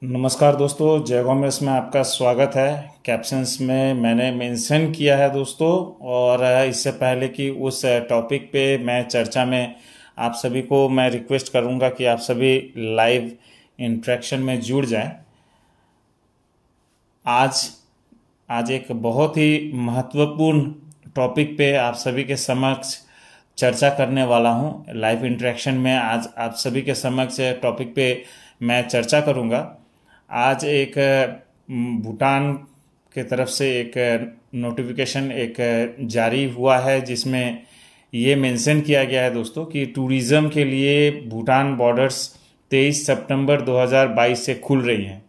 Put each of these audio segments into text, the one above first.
नमस्कार दोस्तों, जय कॉमर्स में आपका स्वागत है। कैप्शंस में मैंने मेंशन किया है दोस्तों, और इससे पहले कि उस टॉपिक पे मैं चर्चा में आप सभी को मैं रिक्वेस्ट करूंगा कि आप सभी लाइव इंटरेक्शन में जुड़ जाएं। आज आज एक बहुत ही महत्वपूर्ण टॉपिक पे आप सभी के समक्ष चर्चा करने वाला हूं। लाइव इंटरेक्शन में आज आप सभी के समक्ष टॉपिक पे मैं चर्चा करूंगा। आज एक भूटान के तरफ से एक नोटिफिकेशन एक जारी हुआ है, जिसमें ये मेंशन किया गया है दोस्तों कि टूरिज़्म के लिए भूटान बॉर्डर्स 23 सितंबर 2022 से खुल रही हैं।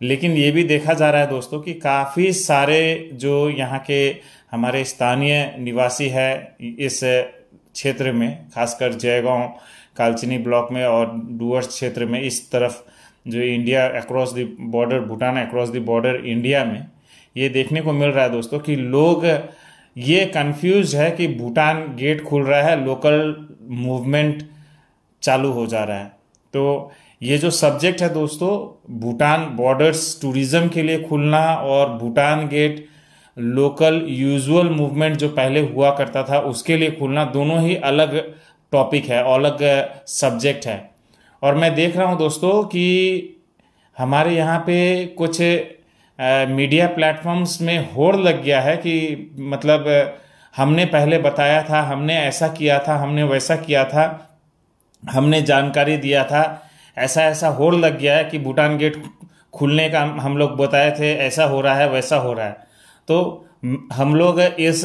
लेकिन ये भी देखा जा रहा है दोस्तों कि काफ़ी सारे जो यहाँ के हमारे स्थानीय निवासी है इस क्षेत्र में, खासकर जयगांव कालचिनी ब्लॉक में और डुवर्स क्षेत्र में, इस तरफ जो India across the border, Bhutan across the border India में, ये देखने को मिल रहा है दोस्तों कि लोग ये कंफ्यूज है कि भूटान गेट खुल रहा है, लोकल मूवमेंट चालू हो जा रहा है। तो ये जो सब्जेक्ट है दोस्तों, भूटान बॉर्डर्स टूरिज्म के लिए खुलना और Bhutan get local usual movement जो पहले हुआ करता था उसके लिए खुलना, दोनों ही अलग टॉपिक है, अलग सब्जेक्ट है। और मैं देख रहा हूँ दोस्तों कि हमारे यहाँ पे कुछ मीडिया प्लेटफॉर्म्स में होड़ लग गया है कि मतलब हमने पहले बताया था, हमने ऐसा किया था, हमने वैसा किया था, हमने जानकारी दिया था, ऐसा ऐसा होड़ लग गया है कि भूटान गेट खुलने का हम लोग बताए थे, ऐसा हो रहा है, वैसा हो रहा है। तो हम लोग इस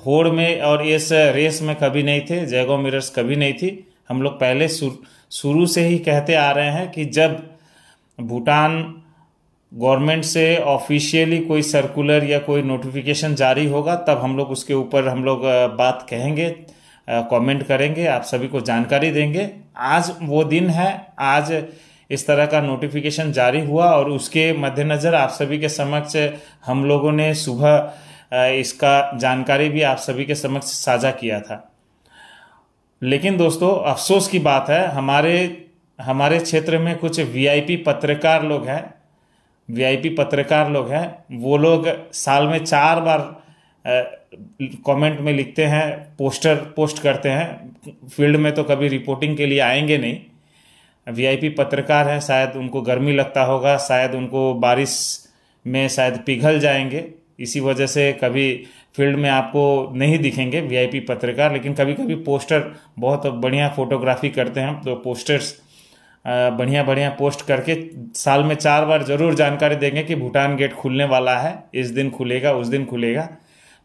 होड़ में और इस रेस में कभी नहीं थे, जयगो मिरर्स कभी नहीं थी। हम लोग पहले शुरू से ही कहते आ रहे हैं कि जब भूटान गवर्नमेंट से ऑफिशियली कोई सर्कुलर या कोई नोटिफिकेशन जारी होगा तब हम लोग उसके ऊपर हम लोग बात कहेंगे, कमेंट करेंगे, आप सभी को जानकारी देंगे। आज वो दिन है, आज इस तरह का नोटिफिकेशन जारी हुआ और उसके मद्देनज़र आप सभी के समक्ष हम लोगों ने सुबह इसका जानकारी भी आप सभी के समक्ष साझा किया था। लेकिन दोस्तों अफसोस की बात है, हमारे क्षेत्र में कुछ वीआईपी पत्रकार लोग हैं, वो लोग साल में 4 बार कमेंट में लिखते हैं, पोस्ट करते हैं। फील्ड में तो कभी रिपोर्टिंग के लिए आएंगे नहीं। वीआईपी पत्रकार हैं, शायद उनको गर्मी लगता होगा, शायद उनको बारिश में शायद पिघल जाएंगे, इसी वजह से कभी फील्ड में आपको नहीं दिखेंगे वीआईपी पत्रकार। लेकिन कभी कभी पोस्टर बहुत बढ़िया फोटोग्राफी करते हैं, तो पोस्टर्स बढ़िया बढ़िया पोस्ट करके साल में 4 बार जरूर जानकारी देंगे कि भूटान गेट खुलने वाला है, इस दिन खुलेगा, उस दिन खुलेगा।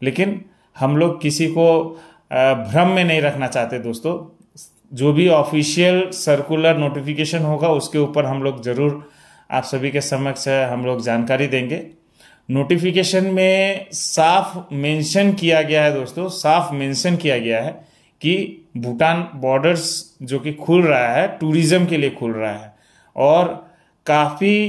लेकिन हम लोग किसी को भ्रम में नहीं रखना चाहते दोस्तों। जो भी ऑफिशियल सर्कुलर नोटिफिकेशन होगा उसके ऊपर हम लोग जरूर आप सभी के समक्ष हम लोग जानकारी देंगे। नोटिफिकेशन में साफ मेंशन किया गया है दोस्तों, साफ मेंशन किया गया है कि भूटान बॉर्डर्स जो कि खुल रहा है टूरिज्म के लिए खुल रहा है, और काफ़ी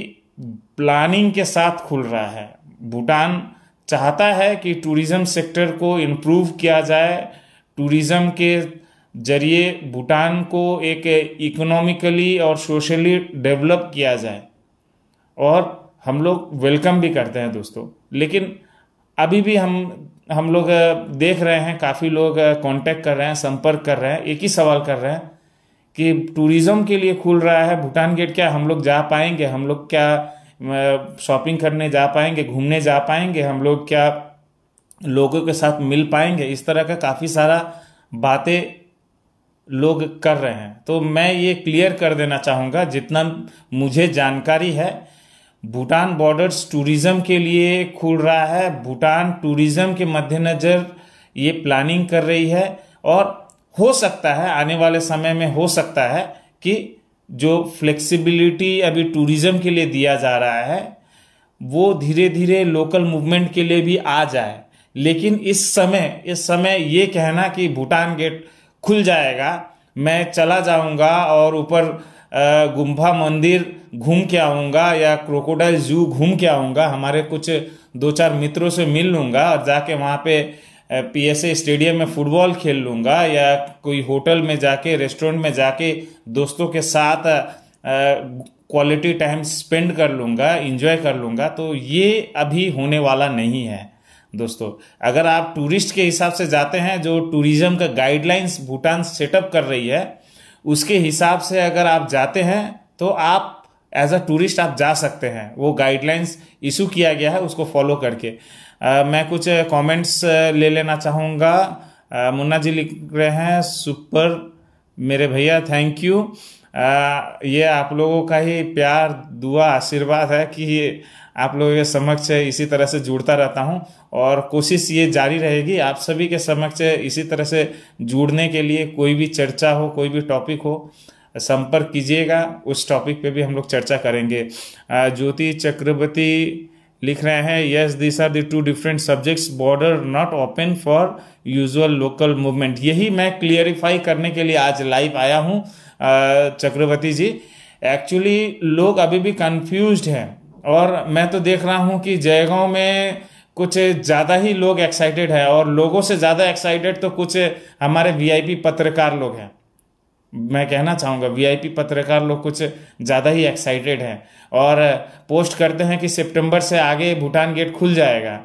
प्लानिंग के साथ खुल रहा है। भूटान चाहता है कि टूरिज्म सेक्टर को इम्प्रूव किया जाए, टूरिज्म के जरिए भूटान को एक इकोनॉमिकली और सोशली डेवलप किया जाए, और हम लोग वेलकम भी करते हैं दोस्तों। लेकिन अभी भी हम लोग देख रहे हैं, काफ़ी लोग कांटेक्ट कर रहे हैं, संपर्क कर रहे हैं, एक ही सवाल कर रहे हैं कि टूरिज्म के लिए खुल रहा है भूटान गेट, क्या हम लोग जा पाएंगे, हम लोग क्या शॉपिंग करने जा पाएंगे, घूमने जा पाएंगे, हम लोग क्या लोगों के साथ मिल पाएंगे। इस तरह का काफ़ी सारा बातें लोग कर रहे हैं। तो मैं ये क्लियर कर देना चाहूँगा, जितना मुझे जानकारी है भूटान बॉर्डर्स टूरिज्म के लिए खुल रहा है। भूटान टूरिज्म के मद्देनज़र ये प्लानिंग कर रही है, और हो सकता है आने वाले समय में हो सकता है कि जो फ्लेक्सिबिलिटी अभी टूरिज्म के लिए दिया जा रहा है वो धीरे धीरे लोकल मूवमेंट के लिए भी आ जाए। लेकिन इस समय ये कहना कि भूटान गेट खुल जाएगा, मैं चला जाऊंगा और ऊपर गुम्बा मंदिर घूम के आऊँगा या क्रोकोडाइल जू घूम के आऊँगा, हमारे कुछ 2-4 मित्रों से मिल लूँगा और जाके वहाँ पे पीएसए स्टेडियम में फुटबॉल खेल लूँगा, या कोई होटल में जाके, रेस्टोरेंट में जाके दोस्तों के साथ क्वालिटी टाइम स्पेंड कर लूँगा, इंजॉय कर लूँगा, तो ये अभी होने वाला नहीं है दोस्तों। अगर आप टूरिस्ट के हिसाब से जाते हैं, जो टूरिज्म का गाइडलाइंस भूटान सेटअप कर रही है उसके हिसाब से अगर आप जाते हैं तो आप एज अ टूरिस्ट आप जा सकते हैं। वो गाइडलाइंस इशू किया गया है, उसको फॉलो करके। मैं कुछ कमेंट्स ले लेना चाहूँगा। मुन्ना जी लिख रहे हैं सुपर मेरे भैया, थैंक यू। ये आप लोगों का ही प्यार, दुआ, आशीर्वाद है कि आप लोगों के समक्ष इसी तरह से जुड़ता रहता हूं, और कोशिश ये जारी रहेगी आप सभी के समक्ष इसी तरह से जुड़ने के लिए। कोई भी चर्चा हो, कोई भी टॉपिक हो, संपर्क कीजिएगा, उस टॉपिक पे भी हम लोग चर्चा करेंगे। ज्योति चक्रवर्ती लिख रहे हैं yes this are the two different subjects, border not open for usual local movement. यही मैं क्लियरिफाई करने के लिए आज लाइव आया हूँ चक्रवर्ती जी। एक्चुअली लोग अभी भी कंफ्यूज्ड हैं, और मैं तो देख रहा हूँ कि जयगांव में कुछ ज़्यादा ही लोग एक्साइटेड है, और लोगों से ज़्यादा एक्साइटेड तो कुछ हमारे वीआईपी पत्रकार लोग हैं। मैं कहना चाहूँगा वीआईपी पत्रकार लोग कुछ ज़्यादा ही एक्साइटेड हैं, और पोस्ट करते हैं कि सितंबर से आगे भूटान गेट खुल जाएगा।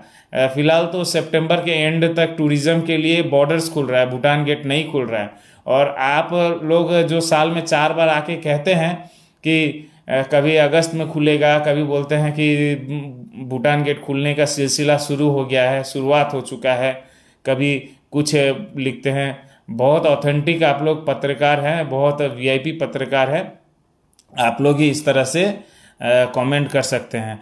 फिलहाल तो सितंबर के एंड तक टूरिज्म के लिए बॉर्डर्स खुल रहा है, भूटान गेट नहीं खुल रहा है। और आप लोग जो साल में 4 बार आके कहते हैं कि कभी अगस्त में खुलेगा, कभी बोलते हैं कि भूटान गेट खुलने का सिलसिला शुरू हो गया है, शुरुआत हो चुका है, कभी कुछ लिखते हैं। बहुत ऑथेंटिक आप लोग पत्रकार हैं, बहुत वीआईपी पत्रकार हैं, आप लोग ही इस तरह से कमेंट कर सकते हैं।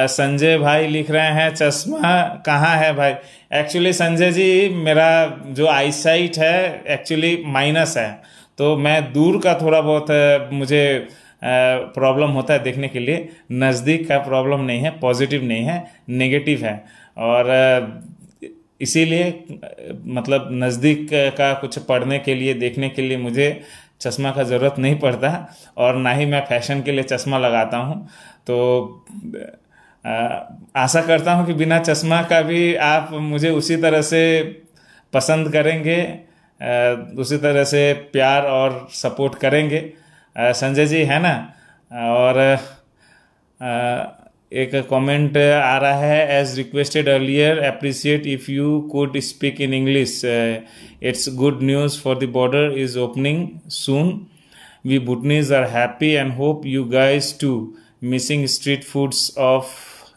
संजय भाई लिख रहे हैं चश्मा कहाँ है भाई। एक्चुअली संजय जी, मेरा जो आईसाइट है एक्चुअली माइनस है, तो मैं दूर का थोड़ा बहुत मुझे प्रॉब्लम होता है देखने के लिए। नज़दीक का प्रॉब्लम नहीं है, पॉजिटिव नहीं है, नेगेटिव है। और इसीलिए मतलब नज़दीक का कुछ पढ़ने के लिए, देखने के लिए मुझे चश्मा का ज़रूरत नहीं पड़ता, और ना ही मैं फैशन के लिए चश्मा लगाता हूँ। तो आशा करता हूँ कि बिना चश्मा का भी आप मुझे उसी तरह से पसंद करेंगे, उसी तरह से प्यार और सपोर्ट करेंगे। संजय जी, है ना। और एक कमेंट आ रहा है as requested earlier, appreciate if you could speak in English, it's good news for the border is opening soon, we Bhutanese are happy and hope you guys too, missing street foods of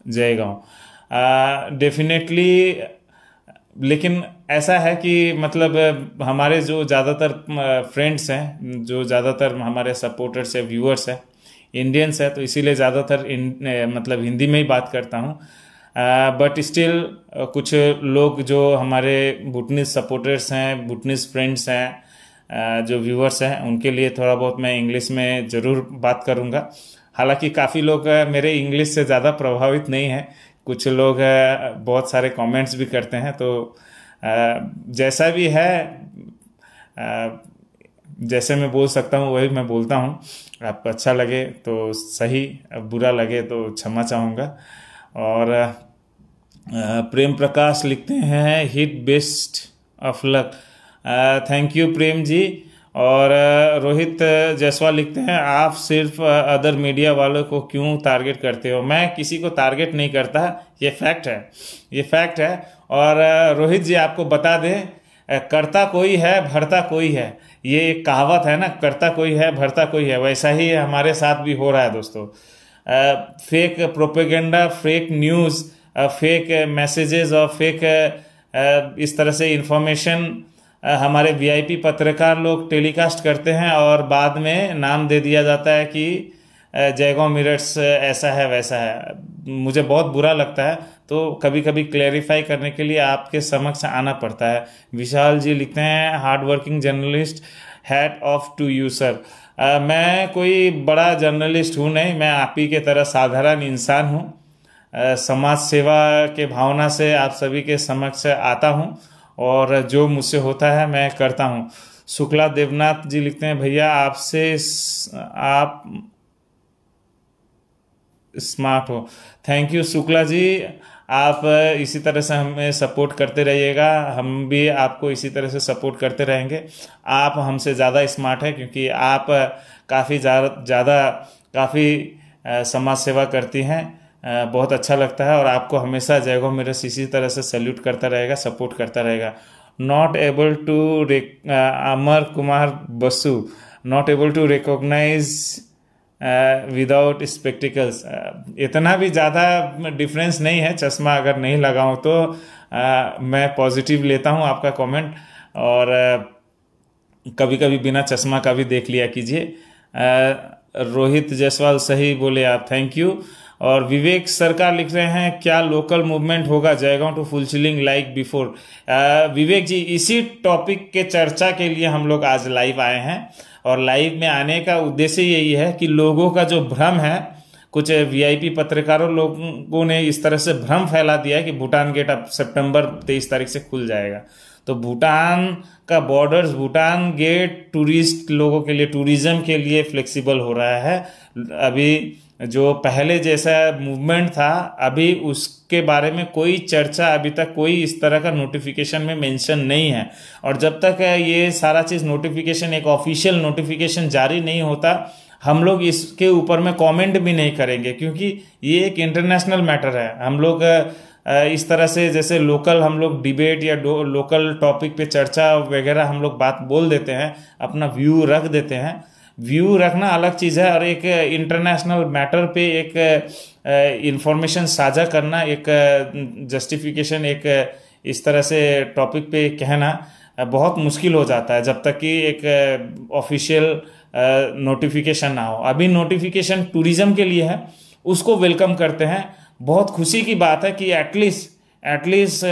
Jaigaon. Definitely, लेकिन ऐसा है कि मतलब हमारे जो ज़्यादातर friends हैं, जो ज़्यादातर हमारे सपोर्टर्स है, व्यूअर्स है, इंडियंस है, तो इसीलिए ज़्यादातर मतलब हिंदी में ही बात करता हूँ। बट स्टिल कुछ लोग जो हमारे भूटनीज सपोर्टर्स हैं, भूटनीज फ्रेंड्स हैं, जो व्यूअर्स हैं, उनके लिए थोड़ा बहुत मैं इंग्लिश में ज़रूर बात करूँगा। हालांकि काफ़ी लोग मेरे इंग्लिश से ज़्यादा प्रभावित नहीं हैं, कुछ लोग बहुत सारे कमेंट्स भी करते हैं। तो जैसा भी है, जैसे मैं बोल सकता हूँ वही मैं बोलता हूँ। आपको अच्छा लगे तो सही, बुरा लगे तो क्षमा चाहूँगा। और प्रेम प्रकाश लिखते हैं hit best of luck, thank you Prem ji. और रोहित जायसवाल लिखते हैं आप सिर्फ अदर मीडिया वालों को क्यों टारगेट करते हो। मैं किसी को टारगेट नहीं करता, ये फैक्ट है, ये फैक्ट है। और रोहित जी, आपको बता दें, करता कोई है भरता कोई है, ये एक कहावत है ना, करता कोई है भरता कोई है, वैसा ही हमारे साथ भी हो रहा है दोस्तों। Fake propaganda, fake news, fake messages और फेक इस तरह से इंफॉर्मेशन हमारे वीआईपी पत्रकार लोग टेलीकास्ट करते हैं, और बाद में नाम दे दिया जाता है कि जयगांव मिरर्स ऐसा है वैसा है। मुझे बहुत बुरा लगता है, तो कभी कभी क्लैरिफाई करने के लिए आपके समक्ष आना पड़ता है। विशाल जी लिखते हैं hard working journalist, hat off to you sir. मैं कोई बड़ा जर्नलिस्ट हूँ नहीं, मैं आप ही के तरह साधारण इंसान हूँ। समाज सेवा के भावना से आप सभी के समक्ष आता हूँ, और जो मुझसे होता है मैं करता हूँ। शुक्ला देवनाथ जी लिखते हैं भैया आपसे आप स्मार्ट हो। थैंक यू शुक्ला जी, आप इसी तरह से हमें सपोर्ट करते रहिएगा, हम भी आपको इसी तरह से सपोर्ट करते रहेंगे। आप हमसे ज़्यादा स्मार्ट हैं, क्योंकि आप काफ़ी ज़्यादा काफ़ी समाज सेवा करती हैं। बहुत अच्छा लगता है और आपको हमेशा जयगो मेरस इसी तरह से सैल्यूट करता रहेगा, सपोर्ट करता रहेगा। Not able to Amar Kumar Basu, not able to recognise without spectacles. इतना भी ज़्यादा डिफरेंस नहीं है, चश्मा अगर नहीं लगाऊं तो मैं पॉजिटिव लेता हूं आपका कमेंट, और कभी कभी बिना चश्मा का भी देख लिया कीजिए। रोहित जायसवाल सही बोले आप, थैंक यू। और विवेक सरकार लिख रहे हैं क्या लोकल मूवमेंट होगा Jaigaon to Phuentsholing like before. Vivek ji, इसी टॉपिक के चर्चा के लिए हम लोग आज लाइव आए हैं, और लाइव में आने का उद्देश्य यही है कि लोगों का जो भ्रम है, कुछ वीआईपी पत्रकारों लोगों ने इस तरह से भ्रम फैला दिया है कि भूटान गेट अब सितंबर 23 तारीख से खुल जाएगा। तो भूटान का बॉर्डर्स, भूटान गेट टूरिस्ट लोगों के लिए, टूरिज्म के लिए फ्लेक्सिबल हो रहा है। अभी जो पहले जैसा मूवमेंट था, अभी उसके बारे में कोई चर्चा, अभी तक कोई इस तरह का नोटिफिकेशन में मेंशन नहीं है। और जब तक ये सारा चीज़ नोटिफिकेशन, एक ऑफिशियल नोटिफिकेशन जारी नहीं होता, हम लोग इसके ऊपर में कमेंट भी नहीं करेंगे, क्योंकि ये एक इंटरनेशनल मैटर है। हम लोग इस तरह से जैसे लोकल हम लोग डिबेट या लोकल टॉपिक पे चर्चा वगैरह हम लोग बात बोल देते हैं, अपना व्यू रख देते हैं। व्यू रखना अलग चीज़ है, और एक इंटरनेशनल मैटर पे एक इंफॉर्मेशन साझा करना, एक जस्टिफिकेशन, एक इस तरह से टॉपिक पे कहना बहुत मुश्किल हो जाता है जब तक कि एक ऑफिशियल नोटिफिकेशन ना हो। अभी नोटिफिकेशन टूरिज्म के लिए है, उसको वेलकम करते हैं। बहुत खुशी की बात है कि एटलीस्ट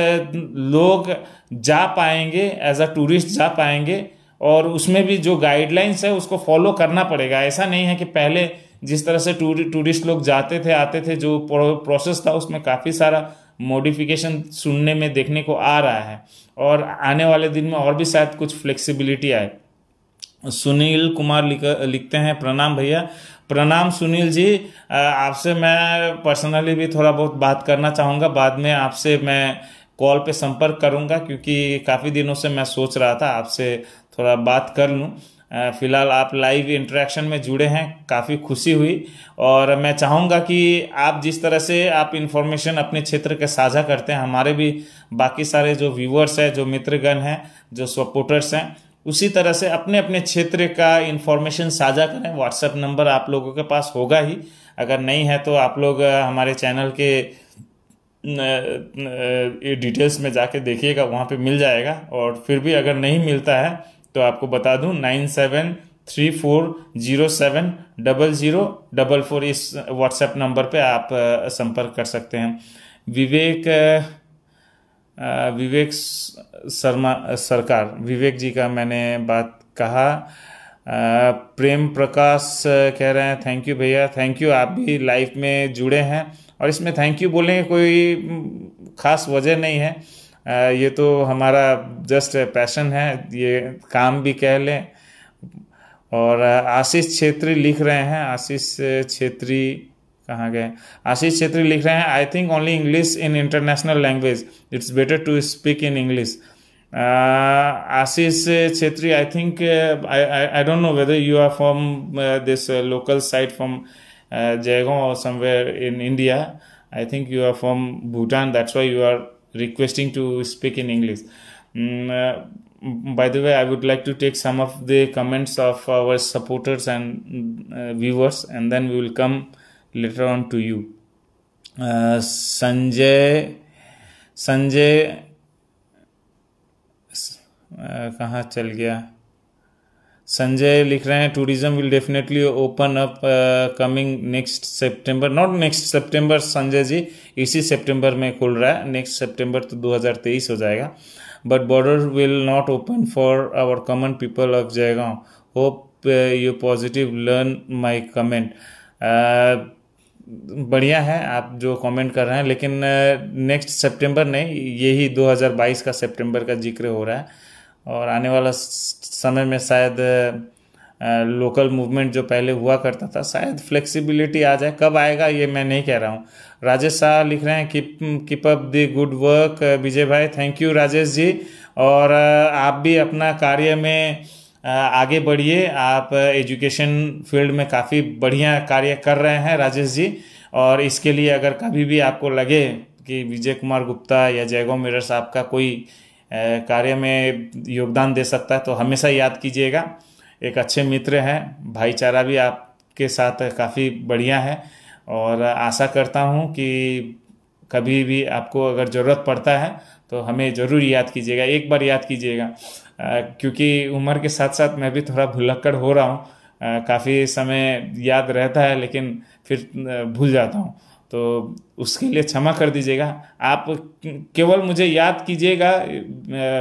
लोग जा पाएंगे, एज अ टूरिस्ट जा पाएंगे, और उसमें भी जो गाइडलाइंस है उसको फॉलो करना पड़ेगा। ऐसा नहीं है कि पहले जिस तरह से टूरिस्ट लोग जाते थे, आते थे, जो प्रोसेस था उसमें काफ़ी सारा मॉडिफिकेशन सुनने में देखने को आ रहा है, और आने वाले दिन में और भी शायद कुछ फ्लेक्सिबिलिटी आए। सुनील कुमार लिखते हैं प्रणाम भैया। प्रणाम सुनील जी, आपसे मैं पर्सनली भी थोड़ा बहुत बात करना चाहूँगा। बाद में आपसे मैं कॉल पे संपर्क करूँगा, क्योंकि काफ़ी दिनों से मैं सोच रहा था आपसे थोड़ा बात कर लूँ। फ़िलहाल आप लाइव इंटरेक्शन में जुड़े हैं, काफ़ी खुशी हुई। और मैं चाहूँगा कि आप जिस तरह से आप इन्फॉर्मेशन अपने क्षेत्र के साझा करते हैं, हमारे भी बाकी सारे जो व्यूअर्स हैं, जो मित्रगण हैं, जो सपोर्टर्स हैं, उसी तरह से अपने अपने क्षेत्र का इन्फॉर्मेशन साझा करें। व्हाट्सएप नंबर आप लोगों के पास होगा ही, अगर नहीं है तो आप लोग हमारे चैनल के डिटेल्स में जाके देखिएगा, वहाँ पे मिल जाएगा। और फिर भी अगर नहीं मिलता है तो आपको बता दूं, 9734070044 इस व्हाट्सएप नंबर पे आप संपर्क कर सकते हैं। विवेक शर्मा सरकार, विवेक जी का मैंने बात कहा। प्रेम प्रकाश कह रहे हैं थैंक यू भैया, थैंक यू, आप भी लाइव में जुड़े हैं। और इसमें थैंक यू बोलने की कोई खास वजह नहीं है, ये तो हमारा जस्ट पैशन है, ये काम भी कह लें। और आशीष छेत्री लिख रहे हैं, आशीष छेत्री कहाँ गए? आशीष छेत्री लिख रहे हैं I think only English in international language, it's better to speak in English. Ashish Chetri, I think I don't know whether you are from this local site from Jaigaon or somewhere in India. I think you are from Bhutan. That's why you are requesting to speak in English. By the way, I would like to take some of the comments of our supporters and viewers, and then we will come later on to you. Sanjay कहाँ चल गया? संजय लिख रहे हैं tourism will definitely open up coming next September, not next September Sanjay ji, इसी सितंबर में खुल रहा है। नेक्स्ट सितंबर तो 2023 हो जाएगा। But border will not open for our common people of Jaigaon. Hope you positive learn my comment. बढ़िया है आप जो कमेंट कर रहे हैं, लेकिन नेक्स्ट सितंबर नहीं, यही 2022 का सितंबर का जिक्र हो रहा है। और आने वाला समय में शायद लोकल मूवमेंट जो पहले हुआ करता था, शायद फ्लेक्सिबिलिटी आ जाए। कब आएगा ये मैं नहीं कह रहा हूँ। राजेश शाह लिख रहे हैं keep up the good work Vijay भाई। Thank you Rajesh ji. और आप भी अपना कार्य में आगे बढ़िए। आप एजुकेशन फील्ड में काफ़ी बढ़िया कार्य कर रहे हैं राजेश जी, और इसके लिए अगर कभी भी आपको लगे कि विजय कुमार गुप्ता या जयगो मिरर आपका कोई कार्य में योगदान दे सकता है तो हमेशा याद कीजिएगा। एक अच्छे मित्र हैं, भाईचारा भी आपके साथ काफ़ी बढ़िया है, और आशा करता हूँ कि कभी भी आपको अगर ज़रूरत पड़ता है तो हमें ज़रूर याद कीजिएगा, एक बार याद कीजिएगा। क्योंकि उम्र के साथ साथ मैं भी थोड़ा भुलक्कड़ हो रहा हूँ, काफ़ी समय याद रहता है लेकिन फिर भूल जाता हूँ, तो उसके लिए क्षमा कर दीजिएगा। आप केवल मुझे याद कीजिएगा,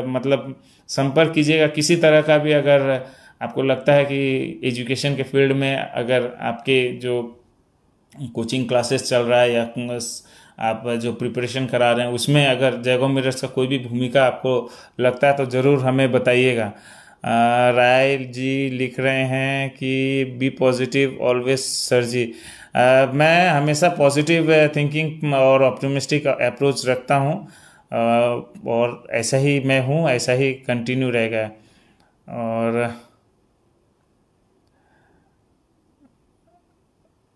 मतलब संपर्क कीजिएगा किसी तरह का भी, अगर आपको लगता है कि एजुकेशन के फील्ड में अगर आपके जो कोचिंग क्लासेस चल रहा है या आप जो प्रिपरेशन करा रहे हैं उसमें अगर जयगो मिरर्स का कोई भी भूमिका आपको लगता है तो ज़रूर हमें बताइएगा। राय जी लिख रहे हैं कि बी पॉजिटिव ऑलवेज सर जी। मैं हमेशा पॉजिटिव थिंकिंग और ऑप्टिमिस्टिक अप्रोच रखता हूँ, और ऐसा ही मैं हूँ, ऐसा ही कंटिन्यू रहेगा। और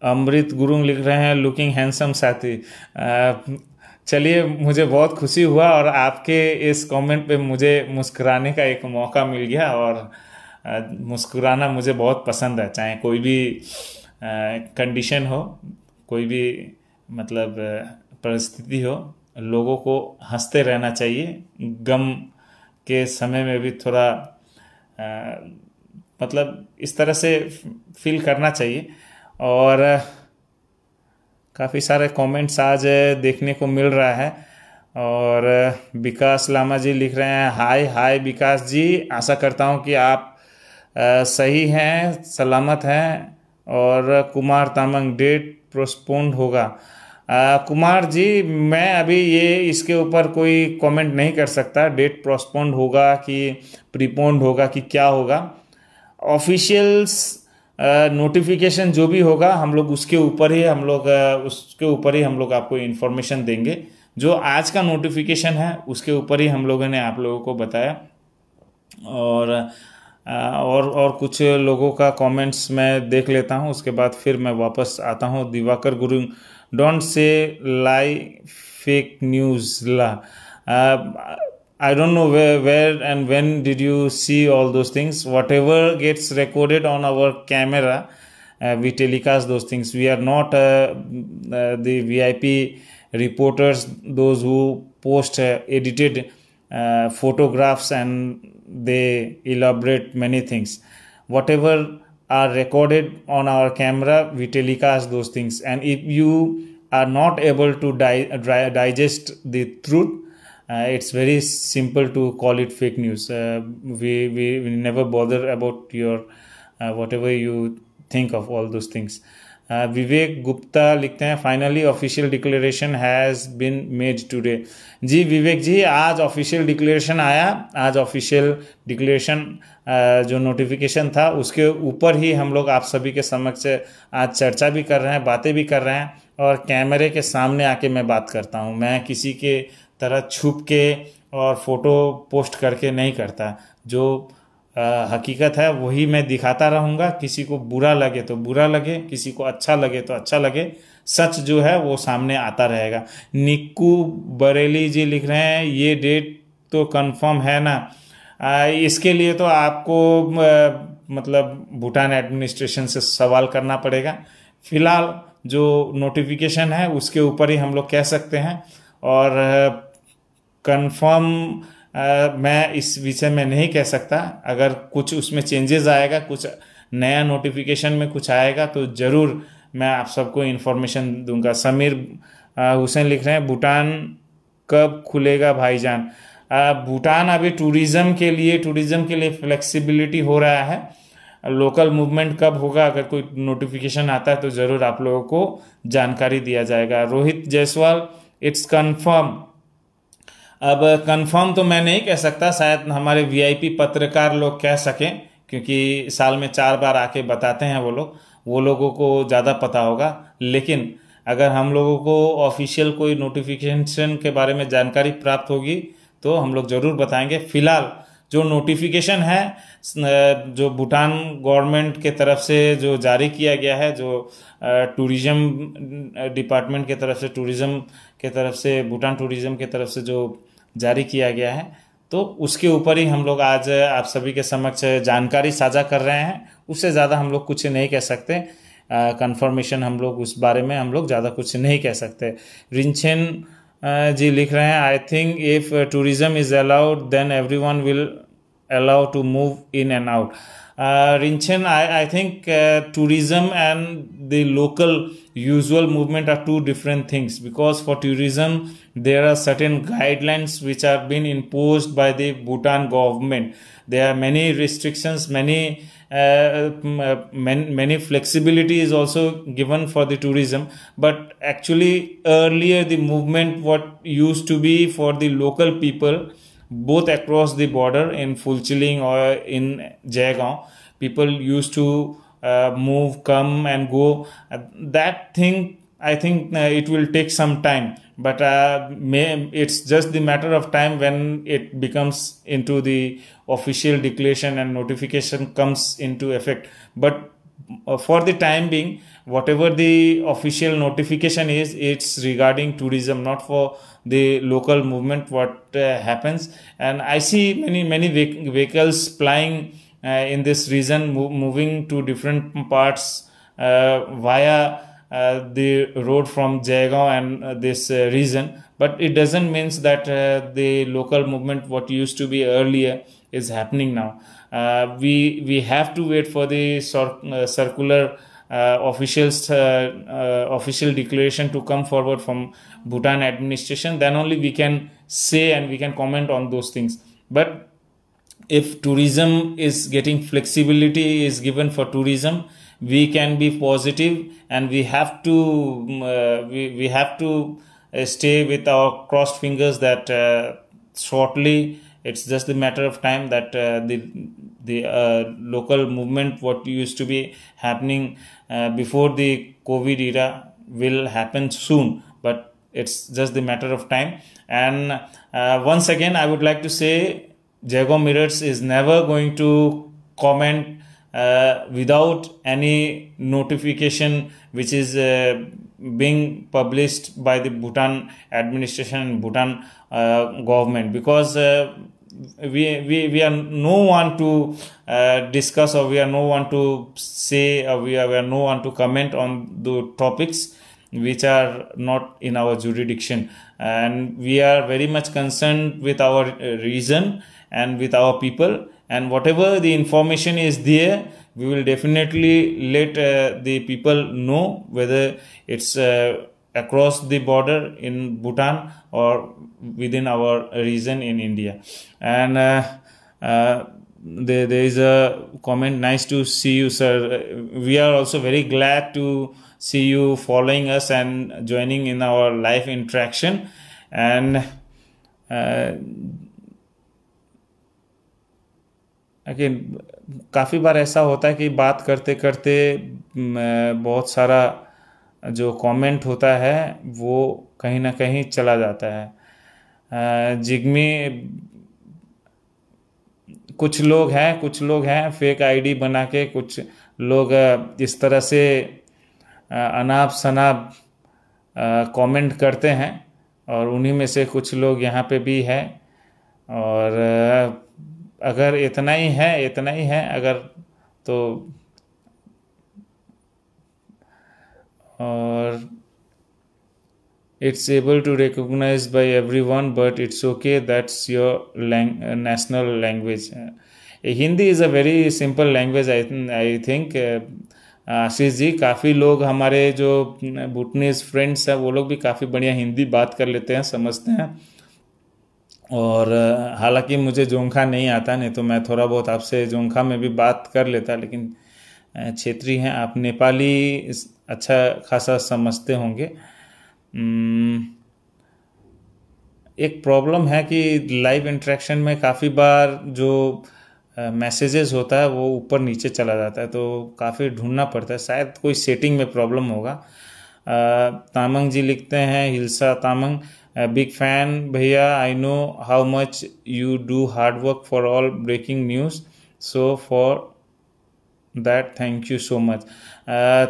अमृत गुरुंग लिख रहे हैं लुकिंग हैंडसम साथी। चलिए, मुझे बहुत खुशी हुआ और आपके इस कमेंट पे मुझे मुस्कुराने का एक मौका मिल गया, और मुस्कुराना मुझे बहुत पसंद है, चाहे कोई भी कंडीशन हो, कोई भी मतलब परिस्थिति हो, लोगों को हंसते रहना चाहिए। गम के समय में भी थोड़ा मतलब इस तरह से फील करना चाहिए। और काफ़ी सारे कमेंट्स आज देखने को मिल रहा है। और विकास लामा जी लिख रहे हैं हाय हाय विकास जी, आशा करता हूँ कि आप सही हैं, सलामत हैं। और कुमार तामंग डेट पोस्टपोन्ड होगा। कुमार जी, मैं अभी ये इसके ऊपर कोई कमेंट नहीं कर सकता, डेट पोस्टपोन्ड होगा कि प्रीपोन्ड होगा कि क्या होगा। ऑफिशियल्स नोटिफिकेशन जो भी होगा हम लोग उसके ऊपर ही हम लोग आपको इन्फॉर्मेशन देंगे। जो आज का नोटिफिकेशन है उसके ऊपर ही हम लोगों ने आप लोगों को बताया। और कुछ लोगों का कमेंट्स मैं देख लेता हूँ, उसके बाद फिर मैं वापस आता हूँ। Diwakar Guru, don't say lie fake news ला। I don't know where and when did you see all those things. Whatever gets recorded on our camera, we telecast those things. We are not the VIP reporters, those who post edited photographs and they elaborate many things. Whatever are recorded on our camera, we telecast those things. And if you are not able to digest the truth, it's very simple to call it fake news. We never bother about your whatever you think of all those things. Vivek Gupta लिखते हैं finally official declaration has been made today. जी विवेक जी, आज official declaration आया। आज official declaration जो notification था उसके ऊपर ही हम लोग आप सभी के समक्ष आज चर्चा भी कर रहे हैं, बातें भी कर रहे हैं, और कैमरे के सामने आके मैं बात करता हूँ। मैं किसी के तरह छुप के और फोटो पोस्ट करके नहीं करता। जो हकीकत है वही मैं दिखाता रहूँगा। किसी को बुरा लगे तो बुरा लगे, किसी को अच्छा लगे तो अच्छा लगे, सच जो है वो सामने आता रहेगा। निक्कू बरेली जी लिख रहे हैं ये डेट तो कंफर्म है ना। इसके लिए तो आपको मतलब भूटान एडमिनिस्ट्रेशन से सवाल करना पड़ेगा। फिलहाल जो नोटिफिकेशन है उसके ऊपर ही हम लोग कह सकते हैं, और कंफर्म मैं इस विषय में नहीं कह सकता। अगर कुछ उसमें चेंजेस आएगा, कुछ नया नोटिफिकेशन में कुछ आएगा तो ज़रूर मैं आप सबको इन्फॉर्मेशन दूंगा। समीर हुसैन लिख रहे हैं भूटान कब खुलेगा भाईजान। भूटान अभी टूरिज़्म के लिए फ्लेक्सिबिलिटी हो रहा है। लोकल मूवमेंट कब होगा, अगर कोई नोटिफिकेशन आता है तो ज़रूर आप लोगों को जानकारी दिया जाएगा। Rohit Jaiswal, it's confirm. अब कंफर्म तो मैं नहीं कह सकता, शायद हमारे वीआईपी पत्रकार लोग कह सकें, क्योंकि साल में 4 बार आके बताते हैं वो लोगों को ज़्यादा पता होगा। लेकिन अगर हम लोगों को ऑफिशियल कोई नोटिफिकेशन के बारे में जानकारी प्राप्त होगी तो हम लोग ज़रूर बताएंगे। फिलहाल जो नोटिफिकेशन है जो भूटान गवर्नमेंट के तरफ से जो जारी किया गया है, जो टूरिज्म डिपार्टमेंट के तरफ से, टूरिज्म के तरफ से, भूटान टूरिज्म के तरफ से जो जारी किया गया है, तो उसके ऊपर ही हम लोग आज आप सभी के समक्ष जानकारी साझा कर रहे हैं। उससे ज़्यादा हम लोग कुछ नहीं कह सकते, कंफर्मेशन हम लोग उस बारे में हम लोग ज़्यादा कुछ नहीं कह सकते। रिंचेन जी लिख रहे हैं, I think if tourism is allowed then everyone will allow to move in and out. Rinchen, I think tourism and the local usual movement are two different things, because for tourism there are certain guidelines which are being imposed by the Bhutan government. There are many restrictions, many flexibility is also given for the tourism. But actually earlier the movement what used to be for the local people, both across the border in Fulchiling or in Jaigaon, people used to move, come and go. That thing, I think it will take some time, but it's just the matter of time when it becomes into the official declaration and notification comes into effect. But for the time being, whatever the official notification is, it's regarding tourism, not for the local movement what happens. And I see many vehicles plying in this region, moving to different parts via the road from Jaigaon and this region. But it doesn't mean that the local movement what used to be earlier is happening now. We have to wait for the circular official declaration to come forward from Bhutan administration. Then only we can say and we can comment on those things. But if tourism is getting flexibility is given for tourism, we can be positive, and we have to we have to stay with our crossed fingers that shortly, it's just a matter of time that the local movement what used to be happening before the COVID era will happen soon. But it's just the matter of time. And once again I would like to say, Jaigaon Mirrors is never going to comment without any notification which is being published by the Bhutan administration and Bhutan government, because we are no one to discuss, or we are no one to say, or we are no one to comment on the topics which are not in our jurisdiction. And we are very much concerned with our region and with our people, and whatever the information is there, we will definitely let the people know, whether it's across the border in Bhutan or within our region in India. And there is a comment, nice to see you sir. We are also very glad to see you following us and joining in our live interaction. And again काफ़ी बार ऐसा होता है कि बात करते करते बहुत सारा जो कमेंट होता है वो कहीं ना कहीं चला जाता है। जिग्मी, कुछ लोग हैं फेक आईडी बना के, कुछ लोग इस तरह से अनाप शनाप कमेंट करते हैं, और उन्हीं में से कुछ लोग यहाँ पे भी है। और अगर इतना ही है अगर, तो और it's able to recognize by everyone, but it's okay, that's your national language. Hindi is a very simple language, I think. Ashish ji, काफ़ी लोग हमारे जो भूटनीज फ्रेंड्स हैं वो लोग भी काफ़ी बढ़िया हिंदी बात कर लेते हैं, समझते हैं। और हालांकि मुझे जोंखा नहीं आता, नहीं तो मैं थोड़ा बहुत आपसे जोंखा में भी बात कर लेता, लेकिन क्षेत्रीय हैं आप, नेपाली अच्छा खासा समझते होंगे। एक प्रॉब्लम है कि लाइव इंटरेक्शन में काफ़ी बार जो मैसेजेस होता है वो ऊपर नीचे चला जाता है, तो काफ़ी ढूंढना पड़ता है, शायद कोई सेटिंग में प्रॉब्लम होगा। तामंग जी लिखते हैं, हिल्सा तामंग, Big fan भैया, I know how much you do hard work for all breaking news, so for that thank you so much.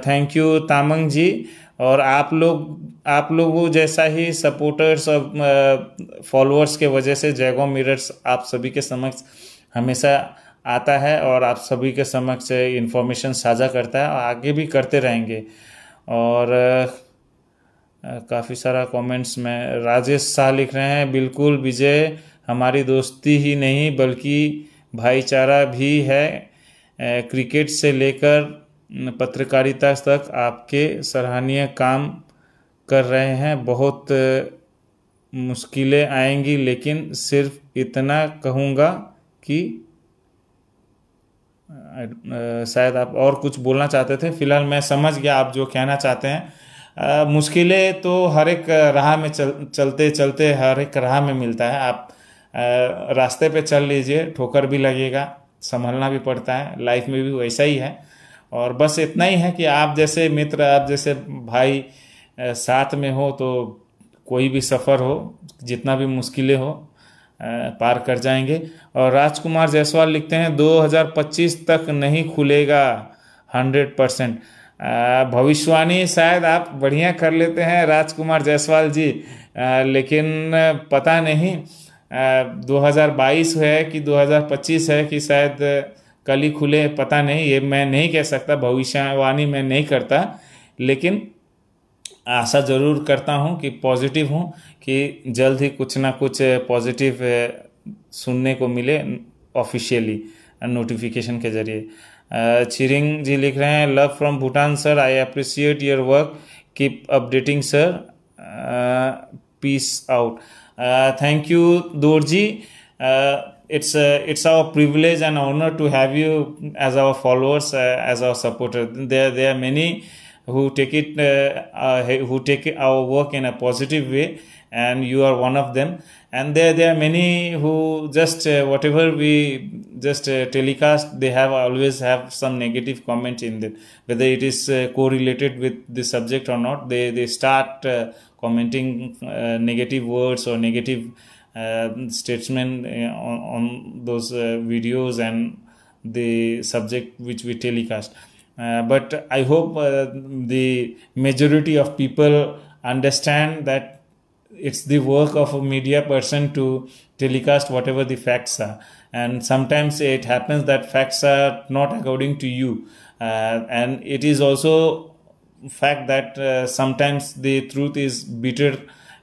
Thank you Tamang ji. और आप लोगों जैसा ही सपोर्टर्स और फॉलोअर्स के वजह से जयगो मिरर्स आप सभी के समक्ष हमेशा आता है और आप सभी के समक्ष इंफॉर्मेशन साझा करता है और आगे भी करते रहेंगे। और काफ़ी सारा कमेंट्स में राजेश शाह लिख रहे हैं, बिल्कुल विजय, हमारी दोस्ती ही नहीं बल्कि भाईचारा भी है। क्रिकेट से लेकर पत्रकारिता तक आपके सराहनीय काम कर रहे हैं। बहुत मुश्किलें आएंगी, लेकिन सिर्फ इतना कहूँगा कि शायद आप और कुछ बोलना चाहते थे। फिलहाल मैं समझ गया आप जो कहना चाहते हैं। मुश्किलें तो हर एक राह में चलते चलते हर एक राह में मिलता है। आप रास्ते पे चल लीजिए, ठोकर भी लगेगा, संभलना भी पड़ता है, लाइफ में भी वैसा ही है। और बस इतना ही है कि आप जैसे मित्र, आप जैसे भाई साथ में हो तो कोई भी सफ़र हो, जितना भी मुश्किलें हो, पार कर जाएंगे। और राजकुमार जायसवाल लिखते हैं 2025 तक नहीं खुलेगा 100%। भविष्यवाणी शायद आप बढ़िया कर लेते हैं राजकुमार जायसवाल जी, लेकिन पता नहीं 2022 है कि 2025 है कि शायद कल ही खुले, पता नहीं। ये मैं नहीं कह सकता, भविष्यवाणी मैं नहीं करता, लेकिन आशा ज़रूर करता हूँ कि पॉजिटिव हूँ कि जल्द ही कुछ ना कुछ पॉजिटिव सुनने को मिले ऑफिशियली नोटिफिकेशन के जरिए। छिरिंग जी लिख रहे हैं, love from Bhutan sir, I appreciate your work, keep updating sir, peace out. Thank you Dorji. It's our privilege and honor to have you as our followers, as our supporter. There are many who take our work in a positive way, and you are one of them. And there are many who just whatever we just telecast, they always have some negative comment in it, whether it is correlated with the subject or not. They start commenting negative words or negative statement on those videos and the subject which we telecast. But I hope the majority of people understand that it's the work of a media person to telecast whatever the facts are. And sometimes it happens that facts are not according to you. And it is also fact that sometimes the truth is bitter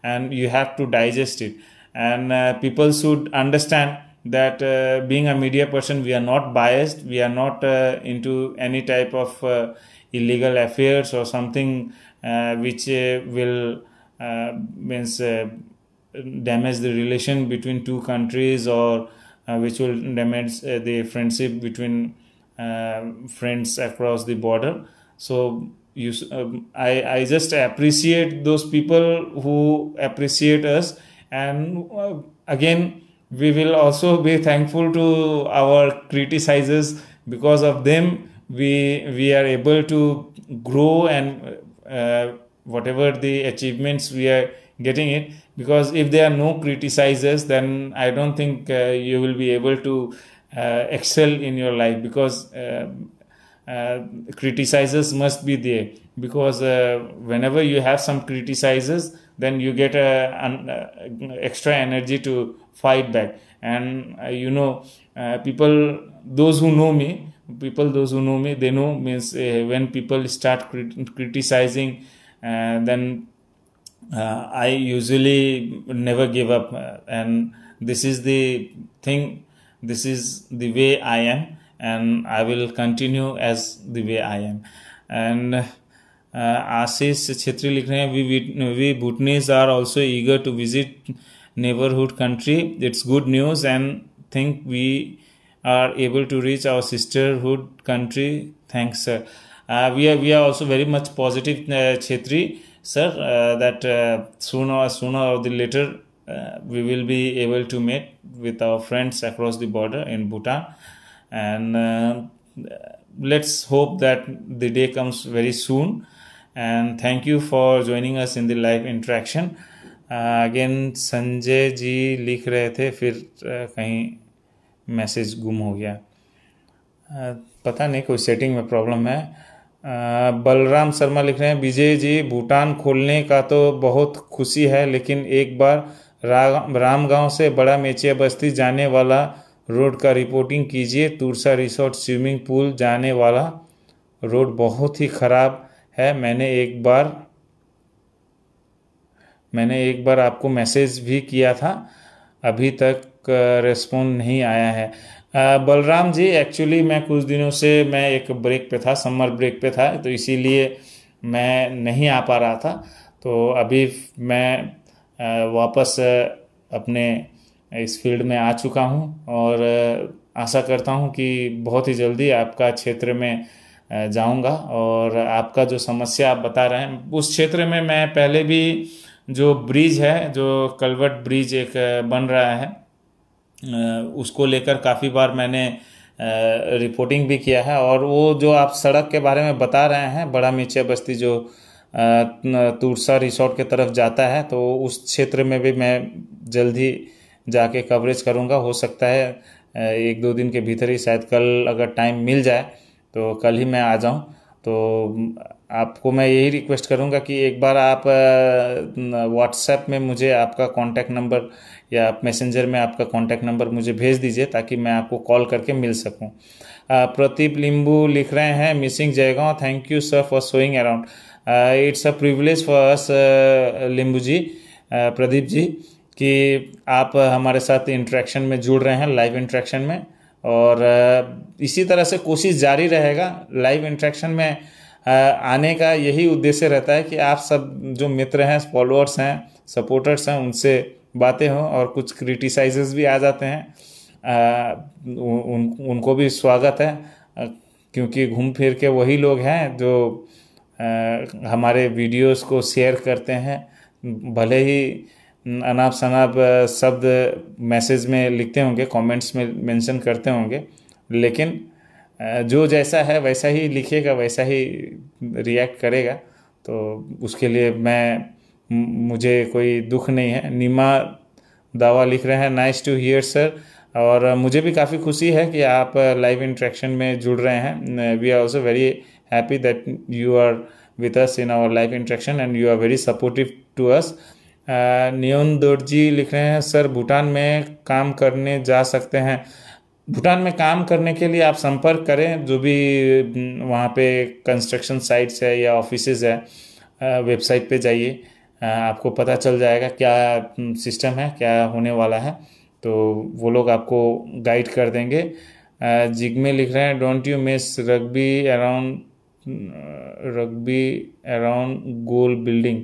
and you have to digest it. And people should understand that being a media person, we are not biased, we are not into any type of illegal affairs or something which will damage the relation between two countries, or which will damage the friendship between friends across the border. So I just appreciate those people who appreciate us. And again, we will also be thankful to our criticizers. Because of them, we are able to grow and whatever the achievements we are getting it. Because if there are no criticizers, then I don't think you will be able to excel in your life. Because criticizers must be there, because whenever you have some criticizers, then you get extra energy to fight back. And people, those who know me, they know means when people start criticizing, then I usually never give up. And this is the thing, this is the way I am, and I will continue as the way I am. And आशीष छेत्री लिख रहे हैं, we Bhutanese are also eager to visit neighborhood country. It's good news, and think we are able to reach our sisterhood country. Thanks sir. We are also very much positive, Chetri sir, that sooner or the later we will be able to meet with our friends across the border in Bhutan. And let's hope that the day comes very soon. And thank you for joining us in the live interaction. Again Sanjay ji लिख रहे थे, फिर कहीं message गुम हो गया। पता नहीं, कोई सेटिंग में प्रॉब्लम है। बलराम शर्मा लिख रहे हैं, विजय जी भूटान खोलने का तो बहुत खुशी है, लेकिन एक बार रामगांव से बड़ा मेचिया बस्ती जाने वाला रोड का रिपोर्टिंग कीजिए। तुरसा रिसोर्ट स्विमिंग पूल जाने वाला रोड बहुत ही ख़राब है। मैंने एक बार आपको मैसेज भी किया था, अभी तक रिस्पॉन्ड नहीं आया है। बलराम जी, एक्चुअली मैं कुछ दिनों से मैं एक ब्रेक पे था, समर ब्रेक पे था, तो इसीलिए मैं नहीं आ पा रहा था। तो अभी मैं वापस अपने इस फील्ड में आ चुका हूँ, और आशा करता हूँ कि बहुत ही जल्दी आपका क्षेत्र में जाऊंगा। और आपका जो समस्या आप बता रहे हैं, उस क्षेत्र में मैं पहले भी जो ब्रिज है, जो कलवर्ट ब्रिज एक बन रहा है, उसको लेकर काफ़ी बार मैंने रिपोर्टिंग भी किया है। और वो जो आप सड़क के बारे में बता रहे हैं, बड़ा मेचिया बस्ती जो तुरसा रिसोर्ट के तरफ जाता है, तो उस क्षेत्र में भी मैं जल्द ही जाके कवरेज करूँगा। हो सकता है एक दो दिन के भीतर ही, शायद कल अगर टाइम मिल जाए तो कल ही मैं आ जाऊँ। तो आपको मैं यही रिक्वेस्ट करूँगा कि एक बार आप व्हाट्सएप में मुझे आपका कांटेक्ट नंबर या मैसेंजर में आपका कांटेक्ट नंबर मुझे भेज दीजिए, ताकि मैं आपको कॉल करके मिल सकूं। प्रदीप लिंबू लिख रहे हैं, missing Jaigaon, thank you sir for showing around. It's a privilege for us लिंबू जी, प्रदीप जी, कि आप हमारे साथ इंटरेक्शन में जुड़ रहे हैं, लाइव इंटरेक्शन में। और इसी तरह से कोशिश जारी रहेगा। लाइव इंटरेक्शन में आने का यही उद्देश्य रहता है कि आप सब जो मित्र हैं, फॉलोअर्स हैं, सपोर्टर्स हैं, उनसे बातें हों, और कुछ क्रिटिसाइजेस भी आ जाते हैं, उनको भी स्वागत है। क्योंकि घूम फिर के वही लोग हैं जो हमारे वीडियोस को शेयर करते हैं, भले ही अनाप शनाप शब्द मैसेज में लिखते होंगे, कमेंट्स में मेंशन करते होंगे, लेकिन जो जैसा है वैसा ही लिखेगा, वैसा ही रिएक्ट करेगा। तो उसके लिए मुझे कोई दुख नहीं है। नीमा दावा लिख रहे हैं, नाइस टू हियर सर। और मुझे भी काफ़ी खुशी है कि आप लाइव इंटरेक्शन में जुड़ रहे हैं। We are also very happy that you are with us in our live interaction and you are very supportive to us. Neyon Dorji लिख रहे हैं, सर भूटान में काम करने जा सकते हैं। भूटान में काम करने के लिए आप संपर्क करें, जो भी वहाँ पे कंस्ट्रक्शन साइट्स है या ऑफिसेज है, वेबसाइट पे जाइए, आपको पता चल जाएगा क्या सिस्टम है, क्या होने वाला है। तो वो लोग आपको गाइड कर देंगे। जिग्मे लिख रहे हैं, don't you miss rugby around goal building.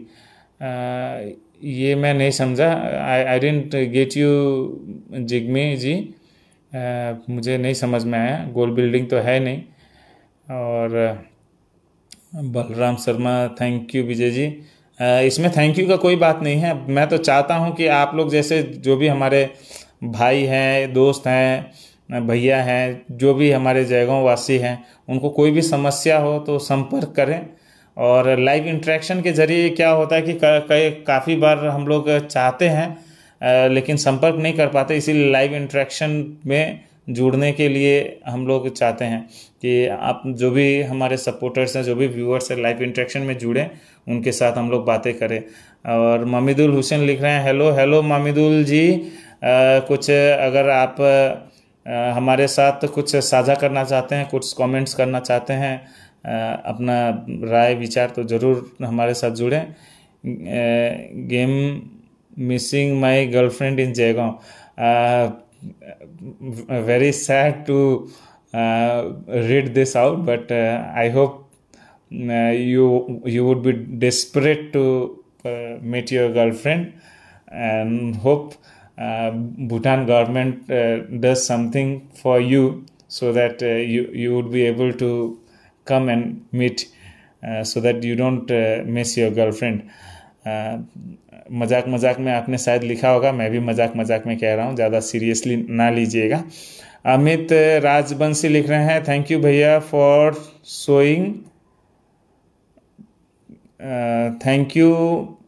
ये मैं नहीं समझा, आई डेंट गेट यू जिग्मे जी। मुझे नहीं समझ में आया, गोल बिल्डिंग तो है नहीं। और बलराम शर्मा, थैंक यू विजय जी। इसमें थैंक यू का कोई बात नहीं है। मैं तो चाहता हूं कि आप लोग जैसे जो भी हमारे भाई हैं, दोस्त हैं, भैया हैं, जो भी हमारे जयगांव वासी हैं, उनको कोई भी समस्या हो तो संपर्क करें। और लाइव इंटरेक्शन के जरिए क्या होता है कि काफ़ी बार हम लोग चाहते हैं लेकिन संपर्क नहीं कर पाते, इसीलिए लाइव इंटरेक्शन में जुड़ने के लिए हम लोग चाहते हैं कि आप जो भी हमारे सपोर्टर्स हैं, जो भी व्यूअर्स हैं, लाइव इंटरेक्शन में जुड़ें, उनके साथ हम लोग बातें करें। और मामिदुल हुसैन लिख रहे हैं, हेलो हेलो मामिदुल जी, कुछ अगर आप हमारे साथ कुछ साझा करना चाहते हैं, कुछ कमेंट्स करना चाहते हैं, अपना राय विचार, तो ज़रूर हमारे साथ जुड़ें। Game missing my girlfriend in Jaigaon, very sad to read this out, but I hope you would be desperate to meet your girlfriend, and hope Bhutan government does something for you, so that you would be able to come and meet, so that you don't miss your girlfriend. मजाक मजाक में आपने शायद लिखा होगा, मैं भी मजाक मजाक में कह रहा हूँ, ज़्यादा सीरियसली ना लीजिएगा। अमित राजबंशी लिख रहे हैं, थैंक यू भैया फॉर शोइंग, थैंक यू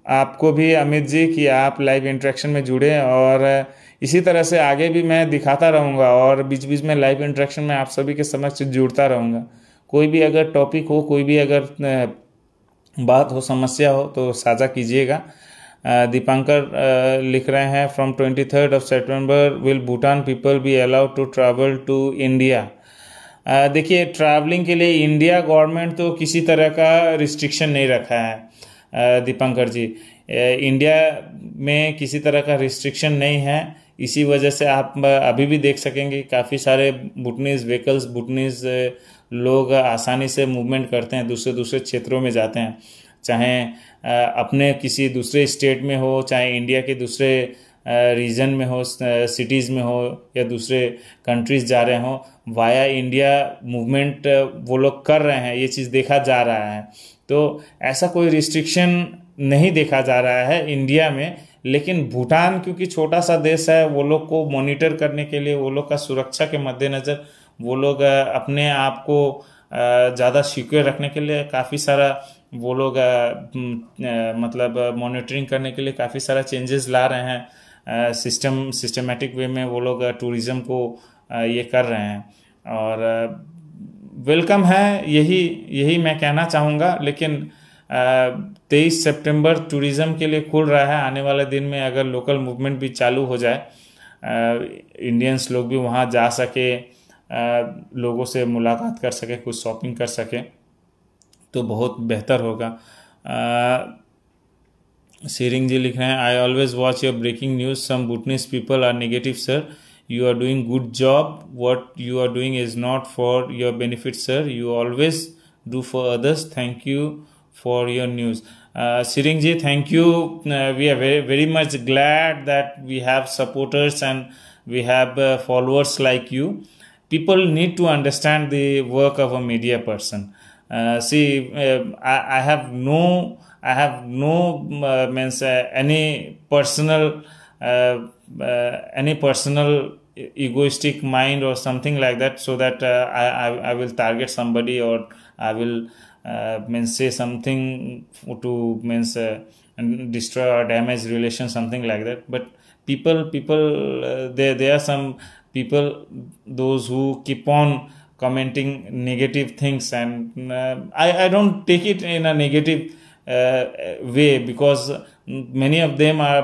आपको भी अमित जी कि आप लाइव इंटरेक्शन में जुड़े, और इसी तरह से आगे भी मैं दिखाता रहूँगा और बीच बीच में लाइव इंटरेक्शन में आप सभी के समक्ष जुड़ता रहूँगा। कोई भी अगर टॉपिक हो, कोई भी अगर बात हो, समस्या हो तो साझा कीजिएगा। दीपांकर लिख रहे हैं फ्रॉम 23rd of September will Bhutan people be allowed to travel to India. देखिए, ट्रैवलिंग के लिए इंडिया गवर्नमेंट तो किसी तरह का रिस्ट्रिक्शन नहीं रखा है दीपांकर जी। इंडिया में किसी तरह का रिस्ट्रिक्शन नहीं है। इसी वजह से आप अभी भी देख सकेंगे काफ़ी सारे भूटनीज व्हीकल्स, भूटनीज लोग आसानी से मूवमेंट करते हैं, दूसरे दूसरे क्षेत्रों में जाते हैं, चाहे अपने किसी दूसरे स्टेट में हो, चाहे इंडिया के दूसरे रीजन में हो, सिटीज़ में हो, या दूसरे कंट्रीज़ जा रहे हों, वाया इंडिया मूवमेंट वो लोग कर रहे हैं। ये चीज़ देखा जा रहा है। तो ऐसा कोई रिस्ट्रिक्शन नहीं देखा जा रहा है इंडिया में। लेकिन भूटान क्योंकि छोटा सा देश है, वो लोग को मॉनिटर करने के लिए, वो लोग का सुरक्षा के मद्देनज़र वो लोग अपने आप को ज़्यादा सिक्योर रखने के लिए काफ़ी सारा वो लोग मतलब मॉनिटरिंग करने के लिए काफ़ी सारा चेंजेस ला रहे हैं। सिस्टमेटिक वे में वो लोग टूरिज़्म को ये कर रहे हैं, और वेलकम है, यही मैं कहना चाहूँगा। लेकिन 23 सितंबर टूरिज़्म के लिए खुल रहा है। आने वाले दिन में अगर लोकल मूवमेंट भी चालू हो जाए, इंडियंस लोग भी वहाँ जा सके, लोगों से मुलाकात कर सके, कुछ शॉपिंग कर सके, तो बहुत बेहतर होगा। सीरिंग जी लिख रहे हैं, I always watch your breaking news, some Bhutanese people are negative sir, you are doing good job, what you are doing is not for your benefit sir, you always do for others, thank you for your news. Siring ji, thank you. We are very, very much glad that we have supporters and we have followers like you. People need to understand the work of a media person. See, I have no means any personal egoistic mind or something like that, so that I will target somebody, or I will means say something to means destroy or damage relations, something like that. But people there are some people, those who keep on commenting negative things, and I don't take it in a negative way, because many of them are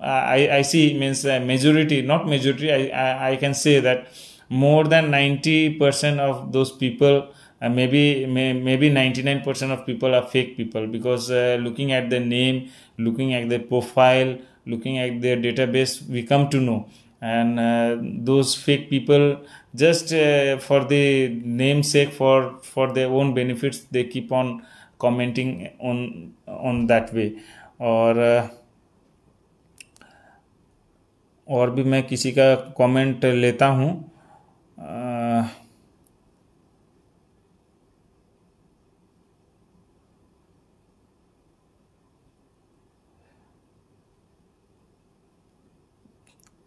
I see means majority, not majority, I can say that more than 90% of those people, maybe 99% of people are fake people, because looking at their name, looking at their profile, looking at their database, we come to know. And those fake people, just for the namesake, for their own benefits, they keep on commenting on that way. और भी मैं किसी का comment लेता हूँ।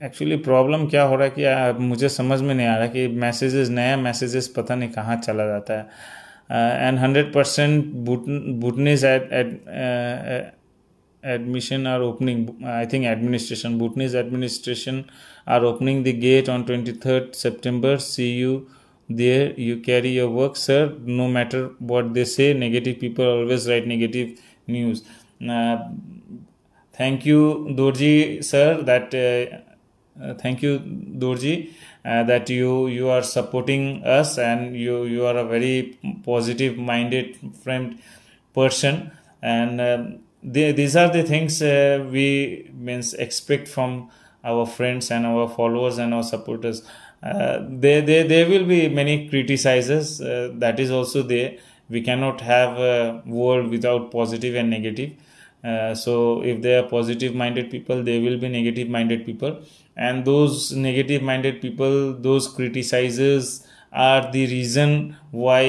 Actually problem क्या हो रहा है कि मुझे समझ में नहीं आ रहा कि नया मैसेजेस पता नहीं कहाँ चला जाता है। And 100% भूटनीज admission are opening, I think administration, Bhutanese administration are opening the gate on 23rd September. See you there, you carry your work sir, no matter what they say. Negative people always write negative news. Thank you Dorji sir, that thank you Dorji, that you are supporting us, and you are a very positive minded friend person, and these are the things we means expect from our friends and our followers and our supporters. There will be many criticizers, that is also there. We cannot have a world without positive and negative. So if there are positive minded people, there will be negative minded people, and those negative minded people, those criticizers, are the reason why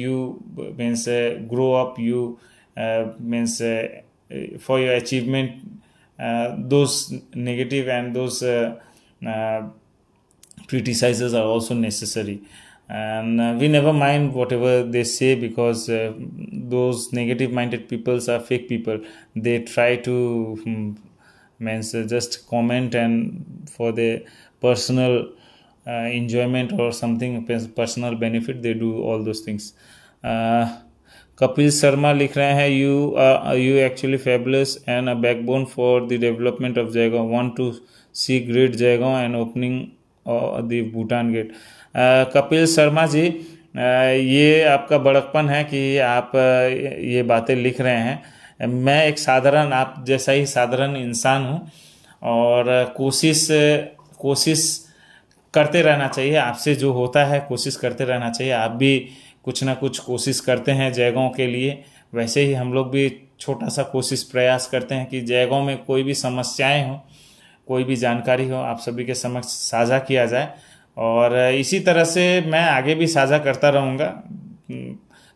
you means grow up, you means for your achievement. Those negative and those criticizers are also necessary. and we never mind whatever they say, because those negative minded peoples are fake people. They try to means just comment and for their personal enjoyment or something, personal benefit, they do all those things. Kapil Sharma लिख रहे हैं, you actually fabulous and a backbone for the development of Jaigaon. Want to see great Jaigaon and opening the Bhutan gate. Kapil Sharma ji, ये आपका बड़कपन है कि आप ये बातें लिख रहे हैं। मैं एक साधारण, आप जैसा ही साधारण इंसान हूँ, और कोशिश करते रहना चाहिए। आपसे जो होता है कोशिश करते रहना चाहिए। आप भी कुछ ना कुछ कोशिश करते हैं जयगांव के लिए, वैसे ही हम लोग भी छोटा सा कोशिश प्रयास करते हैं कि जयगांव में कोई भी समस्याएं हो, कोई भी जानकारी हो, आप सभी के समक्ष साझा किया जाए। और इसी तरह से मैं आगे भी साझा करता रहूँगा।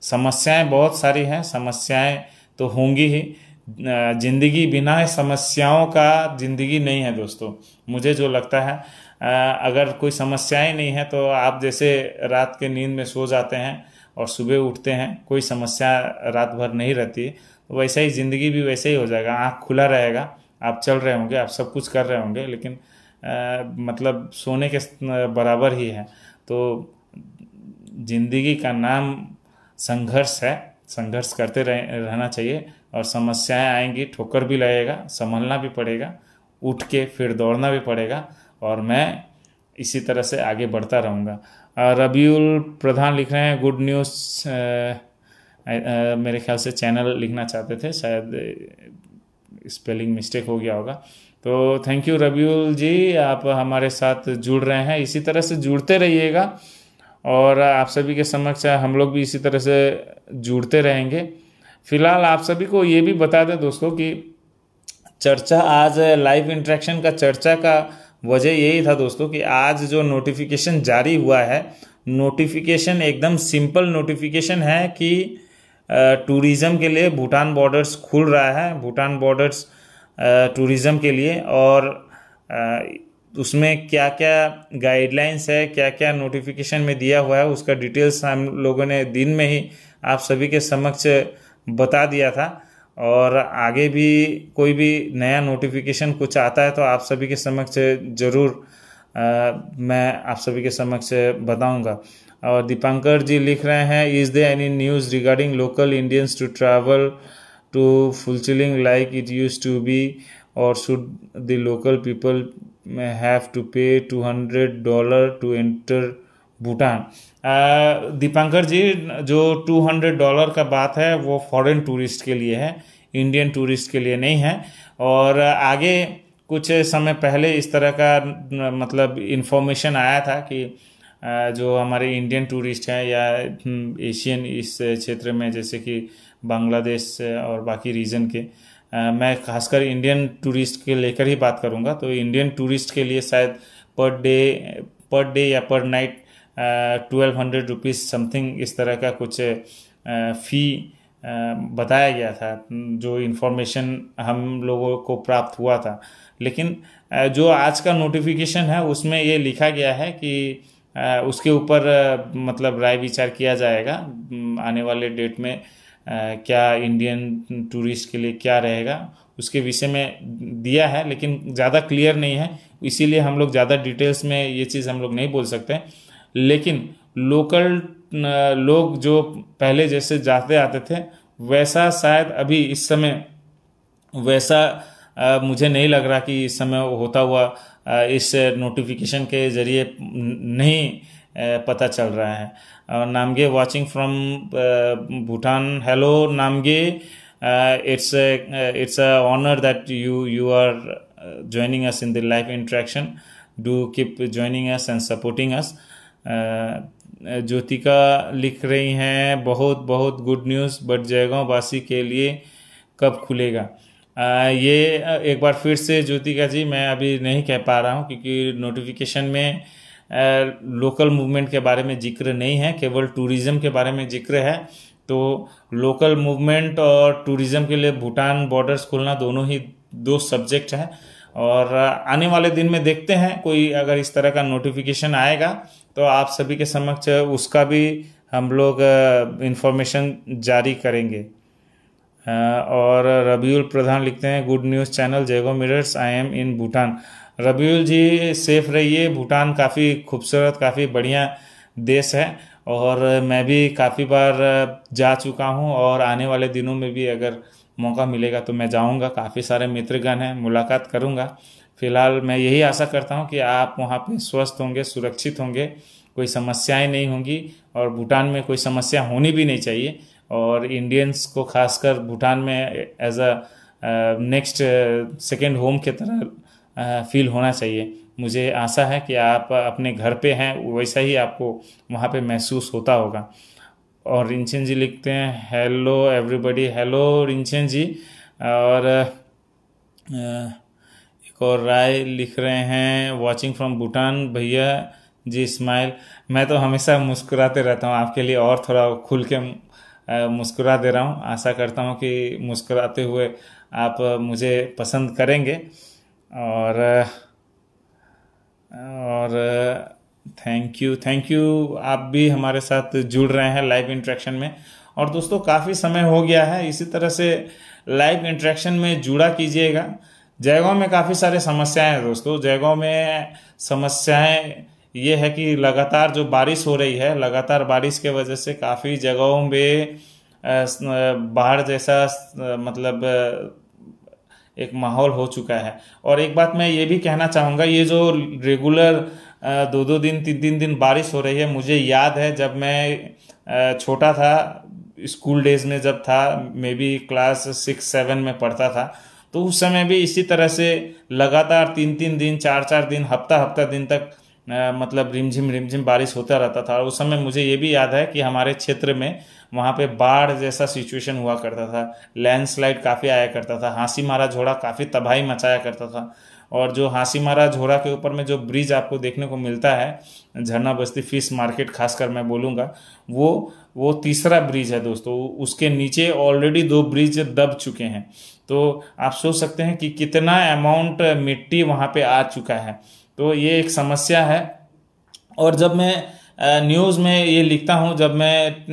समस्याएं बहुत सारी हैं, समस्याएं तो होंगी ही। जिंदगी बिना समस्याओं का जिंदगी नहीं है दोस्तों। मुझे जो लगता है, अगर कोई समस्याएं नहीं है तो आप जैसे रात के नींद में सो जाते हैं और सुबह उठते हैं, कोई समस्या रात भर नहीं रहती है, तो वैसा ही ज़िंदगी भी वैसे ही हो जाएगा। आँख खुला रहेगा, आप चल रहे होंगे, आप सब कुछ कर रहे होंगे, लेकिन मतलब सोने के बराबर ही है। तो ज़िंदगी का नाम संघर्ष है, संघर्ष करते रहना चाहिए। और समस्याएं आएंगी, ठोकर भी लगेगा, संभलना भी पड़ेगा, उठ के फिर दौड़ना भी पड़ेगा, और मैं इसी तरह से आगे बढ़ता रहूँगा। रबीउल प्रधान लिख रहे हैं, गुड न्यूज़। मेरे ख्याल से चैनल लिखना चाहते थे, शायद स्पेलिंग मिस्टेक हो गया होगा। तो थैंक यू रबीउल जी, आप हमारे साथ जुड़ रहे हैं। इसी तरह से जुड़ते रहिएगा, और आप सभी के समक्ष हम लोग भी इसी तरह से जुड़ते रहेंगे। फिलहाल आप सभी को ये भी बता दें दोस्तों कि चर्चा, आज लाइव इंटरेक्शन का चर्चा का वजह यही था दोस्तों कि आज जो नोटिफिकेशन जारी हुआ है, नोटिफिकेशन एकदम सिंपल नोटिफिकेशन है कि टूरिज़्म के लिए भूटान बॉर्डर्स खुल रहा है, भूटान बॉर्डर्स टूरिज़्म के लिए। और उसमें क्या क्या गाइडलाइंस है, क्या क्या नोटिफिकेशन में दिया हुआ है, उसका डिटेल्स हम लोगों ने दिन में ही आप सभी के समक्ष बता दिया था। और आगे भी कोई भी नया नोटिफिकेशन कुछ आता है तो आप सभी के समक्ष ज़रूर मैं आप सभी के समक्ष बताऊंगा। और दीपांकर जी लिख रहे हैं, is there any news regarding local Indians to travel to Phuentsholing like it used to be, और should the local people have to pay $200 to enter Bhutan. Dipankar ji, जो $200 का बात है वो फॉरेन टूरिस्ट के लिए है, इंडियन टूरिस्ट के लिए नहीं है। और आगे कुछ समय पहले इस तरह का मतलब इन्फॉर्मेशन आया था कि जो हमारे इंडियन टूरिस्ट हैं या एशियन इस क्षेत्र में, जैसे कि बांग्लादेश और बाकी रीजन के, मैं खासकर इंडियन टूरिस्ट के लेकर ही बात करूंगा। तो इंडियन टूरिस्ट के लिए शायद पर डे या पर नाइट 1200 रुपीज़ समथिंग इस तरह का कुछ फ़ी बताया गया था, जो इन्फॉर्मेशन हम लोगों को प्राप्त हुआ था। लेकिन जो आज का नोटिफिकेशन है उसमें ये लिखा गया है कि उसके ऊपर मतलब राय विचार किया जाएगा आने वाले डेट में। क्या इंडियन टूरिस्ट के लिए क्या रहेगा उसके विषय में दिया है, लेकिन ज़्यादा क्लियर नहीं है, इसीलिए हम लोग ज़्यादा डिटेल्स में ये चीज़ हम लोग नहीं बोल सकते। लेकिन लोकल लोग जो पहले जैसे जाते आते थे वैसा शायद अभी इस समय वैसा मुझे नहीं लग रहा कि इस समय होता हुआ इस नोटिफिकेशन के ज़रिए नहीं पता चल रहा है। Namgay watching from Bhutan, hello Namgay, it's a honor that you are joining us in the live interaction. Do keep joining us and supporting us. Jyotika लिख रही हैं, बहुत बहुत गुड न्यूज़, बट जयगांव वासी के लिए कब खुलेगा? ये एक बार फिर से ज्योतिका जी मैं अभी नहीं कह पा रहा हूँ, क्योंकि नोटिफिकेशन में लोकल मूवमेंट के बारे में जिक्र नहीं है, केवल टूरिज़्म के बारे में जिक्र है। तो लोकल मूवमेंट और टूरिज़्म के लिए भूटान बॉर्डर्स खोलना दोनों ही दो सब्जेक्ट हैं, और आने वाले दिन में देखते हैं कोई अगर इस तरह का नोटिफिकेशन आएगा तो आप सभी के समक्ष उसका भी हम लोग इंफॉर्मेशन जारी करेंगे। और रबीउल प्रधान लिखते हैं, good news channel Jaigaon mirrors, I am in Bhutan. Rabiul ji safe रहिए। भूटान काफ़ी खूबसूरत, काफ़ी बढ़िया देश है और मैं भी काफ़ी बार जा चुका हूँ और आने वाले दिनों में भी अगर मौका मिलेगा तो मैं जाऊँगा। काफ़ी सारे मित्रगण हैं, मुलाकात करूँगा। फिलहाल मैं यही आशा करता हूँ कि आप वहाँ पे स्वस्थ होंगे, सुरक्षित होंगे, कोई समस्याएं नहीं होंगी और भूटान में कोई समस्या होनी भी नहीं चाहिए। और इंडियंस को खासकर भूटान में as a next second home की तरह फील होना चाहिए। मुझे आशा है कि आप अपने घर पे हैं, वैसा ही आपको वहाँ पे महसूस होता होगा। और रिंचन जी लिखते हैं, हेलो एवरीबॉडी। हेलो रिंचन जी। और एक और राय लिख रहे हैं, वॉचिंग फ्रॉम भूटान भैया जी स्माइल। मैं तो हमेशा मुस्कुराते रहता हूँ, आपके लिए और थोड़ा खुल के मुस्कुरा दे रहा हूँ। आशा करता हूँ कि मुस्कुराते हुए आप मुझे पसंद करेंगे। और थैंक यू आप भी हमारे साथ जुड़ रहे हैं लाइव इंटरेक्शन में। और दोस्तों काफ़ी समय हो गया है, इसी तरह से लाइव इंटरेक्शन में जुड़ा कीजिएगा। जयगांव में काफ़ी सारे समस्याएं हैं दोस्तों। जयगांव में समस्याएं ये है कि लगातार जो बारिश हो रही है, लगातार बारिश के वजह से काफ़ी जगहों में बाढ़ जैसा मतलब एक माहौल हो चुका है। और एक बात मैं ये भी कहना चाहूँगा, ये जो रेगुलर 2-2 दिन 3-3 दिन बारिश हो रही है, मुझे याद है जब मैं छोटा था, स्कूल डेज में जब था, मे बी क्लास 6-7 में पढ़ता था, तो उस समय भी इसी तरह से लगातार 3-3 दिन 4-4 दिन हफ्ता हफ्ता दिन तक मतलब रिमझिम बारिश होता रहता था। और उस समय मुझे ये भी याद है कि हमारे क्षेत्र में वहाँ पे बाढ़ जैसा सिचुएशन हुआ करता था, लैंडस्लाइड काफ़ी आया करता था, हाँसी मारा झोड़ा काफ़ी तबाही मचाया करता था। और जो हाँसी मारा झोड़ा के ऊपर में जो ब्रिज आपको देखने को मिलता है, झरना बस्ती फिश मार्केट खासकर मैं बोलूँगा, वो तीसरा ब्रिज है दोस्तों। उसके नीचे ऑलरेडी 2 ब्रिज दब चुके हैं। तो आप सोच सकते हैं कि कितना अमाउंट मिट्टी वहाँ पे आ चुका है। तो ये एक समस्या है। और जब मैं न्यूज़ में ये लिखता हूँ, जब मैं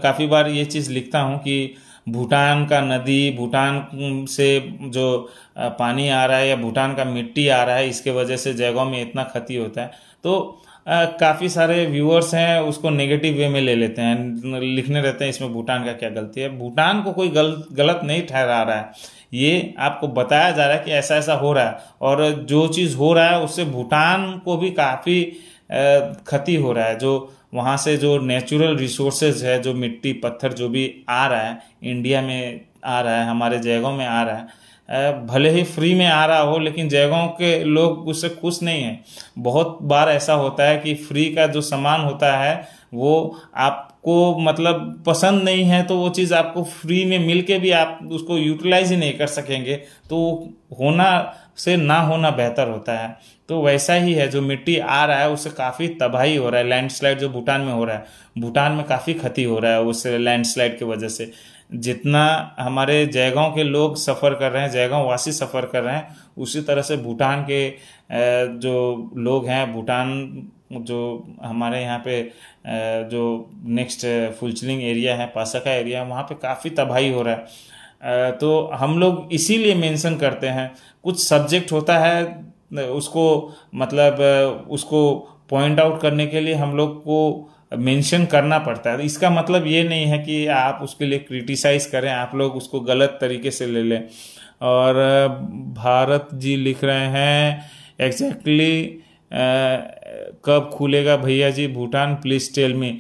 काफ़ी बार ये चीज़ लिखता हूँ कि भूटान का नदी, भूटान से जो पानी आ रहा है या भूटान का मिट्टी आ रहा है, इसके वजह से जगहों में इतना क्षति होता है, तो काफ़ी सारे व्यूअर्स हैं उसको नेगेटिव वे में ले लेते हैं, लिखने रहते हैं इसमें भूटान का क्या गलती है। भूटान को कोई गलत नहीं ठहरा रहा है, ये आपको बताया जा रहा है कि ऐसा ऐसा हो रहा है। और जो चीज़ हो रहा है उससे भूटान को भी काफ़ी क्षति हो रहा है। जो वहाँ से जो नेचुरल रिसोर्सेज है, जो मिट्टी पत्थर जो भी आ रहा है इंडिया में आ रहा है, हमारे जगहों में आ रहा है, भले ही फ्री में आ रहा हो, लेकिन जगहों के लोग उससे खुश नहीं हैं। बहुत बार ऐसा होता है कि फ्री का जो सामान होता है वो आपको मतलब पसंद नहीं है, तो वो चीज़ आपको फ्री में मिल के भी आप उसको यूटिलाइज ही नहीं कर सकेंगे, तो होना से ना होना बेहतर होता है। तो वैसा ही है, जो मिट्टी आ रहा है उससे काफ़ी तबाही हो रहा है। लैंडस्लाइड जो भूटान में हो रहा है, भूटान में काफ़ी क्षति हो रहा है उस लैंडस्लाइड की वजह से। जितना हमारे जयगांव के लोग सफ़र कर रहे हैं, जयगांव वासी सफ़र कर रहे हैं, उसी तरह से भूटान के जो लोग हैं, भूटान जो हमारे यहाँ पे जो नेक्स्ट फुलचिलिंग एरिया है, पासाका एरिया है, वहाँ पे काफ़ी तबाही हो रहा है। तो हम लोग इसीलिए मेंशन करते हैं, कुछ सब्जेक्ट होता है उसको मतलब उसको पॉइंट आउट करने के लिए हम लोग को मेंशन करना पड़ता है। इसका मतलब ये नहीं है कि आप उसके लिए क्रिटिसाइज करें, आप लोग उसको गलत तरीके से ले लें। और भारत जी लिख रहे हैं, एग्जैक्टली कब खुलेगा भैया जी भूटान, प्लीज टेल मी।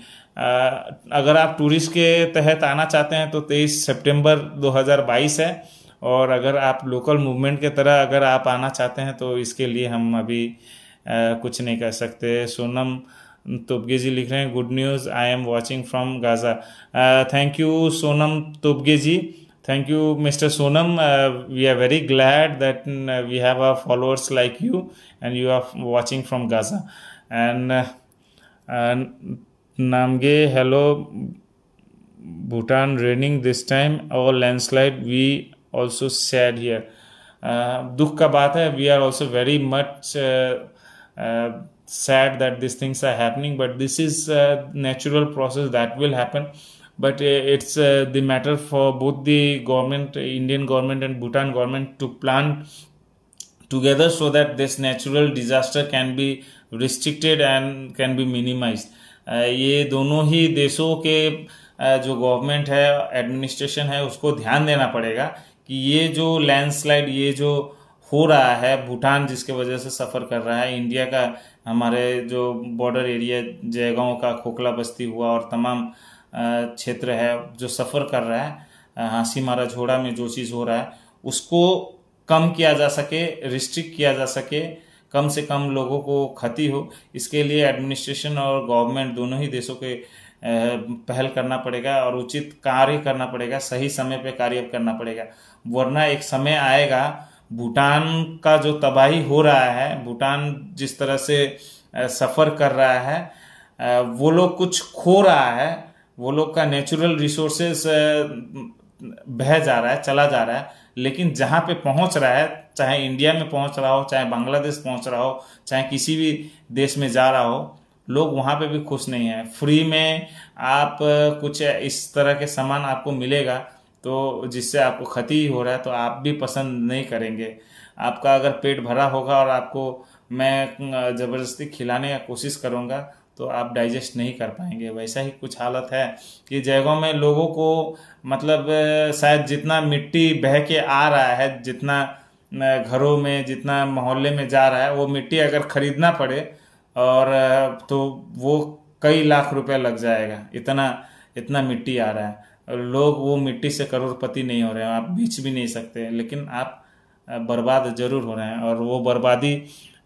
अगर आप टूरिस्ट के तहत आना चाहते हैं तो 23 सितंबर 2022 है। और अगर आप लोकल मूवमेंट के तरह अगर आप आना चाहते हैं तो इसके लिए हम अभी कुछ नहीं कर सकते। सोनम तुबगे जी लिख रहे हैं, good news, I am watching from Gaza. Thank you Sonam Tobgay ji, thank you Mr. Sonam. We are very glad that we have our followers like you and you are watching from Gaza. And Namge, hello, Bhutan raining this time, our landslide we also sad here. दुख का बात है. We are also very much sad that these things are happening, but this is a natural process that will happen. But it's the matter for both the government, Indian government and Bhutan government, to plan together so that this natural disaster can be restricted and can be minimized. ये दोनों ही देशों के जो government है, administration है, उसको ध्यान देना पड़ेगा कि ये जो लैंडस्लाइड, ये जो हो रहा है, भूटान जिसके वजह से सफ़र कर रहा है, इंडिया का हमारे जो बॉर्डर एरिया जयगांव का खोखला बस्ती हुआ और तमाम क्षेत्र है जो सफ़र कर रहा है, हाँसी मारा झोड़ा में जो चीज़ हो रहा है, उसको कम किया जा सके, रिस्ट्रिक्ट किया जा सके, कम से कम लोगों को क्षति हो, इसके लिए एडमिनिस्ट्रेशन और गवर्नमेंट दोनों ही देशों के पहल करना पड़ेगा और उचित कार्य करना पड़ेगा, सही समय पे कार्य करना पड़ेगा. वरना एक समय आएगा, भूटान का जो तबाही हो रहा है, भूटान जिस तरह से सफ़र कर रहा है, वो लोग कुछ खो रहा है, वो लोग का नेचुरल रिसोर्सेस बह जा रहा है, चला जा रहा है. लेकिन जहाँ पे पहुँच रहा है, चाहे इंडिया में पहुँच रहा हो, चाहे बांग्लादेश पहुँच रहा हो, चाहे किसी भी देश में जा रहा हो, लोग वहाँ पे भी खुश नहीं है. फ्री में आप कुछ इस तरह के सामान आपको मिलेगा तो जिससे आपको क्षति हो रहा है तो आप भी पसंद नहीं करेंगे. आपका अगर पेट भरा होगा और आपको मैं ज़बरदस्ती खिलाने का कोशिश करूँगा तो आप डाइजेस्ट नहीं कर पाएंगे. वैसा ही कुछ हालत है कि जगहों में लोगों को मतलब शायद जितना मिट्टी बह के आ रहा है, जितना घरों में, जितना मोहल्ले में जा रहा है, वो मिट्टी अगर खरीदना पड़े और तो वो कई लाख रुपए लग जाएगा. इतना मिट्टी आ रहा है. लोग वो मिट्टी से करोड़पति नहीं हो रहे हैं, आप बेच भी नहीं सकते, लेकिन आप बर्बाद जरूर हो रहे हैं. और वो बर्बादी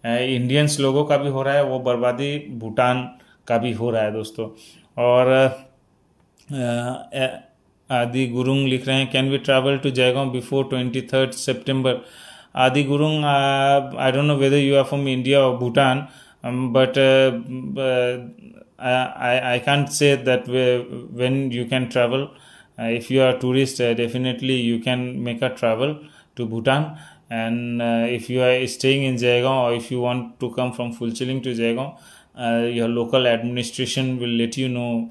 इंडियंस लोगों का भी हो रहा है, वो बर्बादी भूटान का भी हो रहा है दोस्तों. और आदि गुरुंग लिख रहे हैं, can we travel to Jaigaon before 23rd September? Adi Gurung, I don't know whether you are from India or Bhutan, but I can't say that when you can travel. If you are a tourist, definitely you can make a travel to Bhutan. And if you are staying in Jaigaon, or if you want to come from Fulchiling to Jaigaon, your local administration will let you know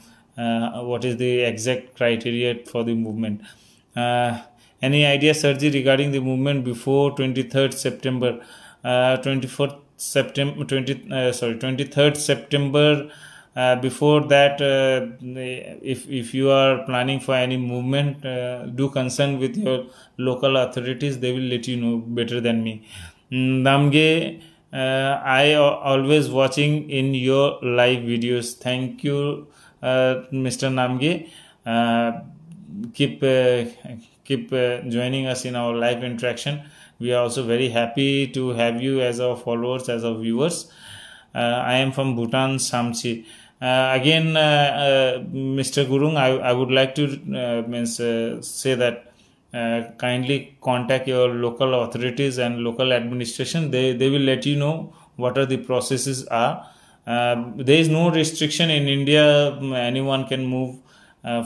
what is the exact criteria for the movement. Any idea, Sergi, regarding the movement before 23rd September? 23rd September. Before that, if you are planning for any movement, do consult with your local authorities. They will let you know better than me. Namge, I always watching in your live videos. Thank you, Mr. Namge. Keep joining us in our live interaction. We are also very happy to have you as our followers, as our viewers. I am from Bhutan, Samchi. Again, Mr. Gurung, I would like to say that kindly contact your local authorities and local administration. They will let you know what are the processes are. There is no restriction in India. Anyone can move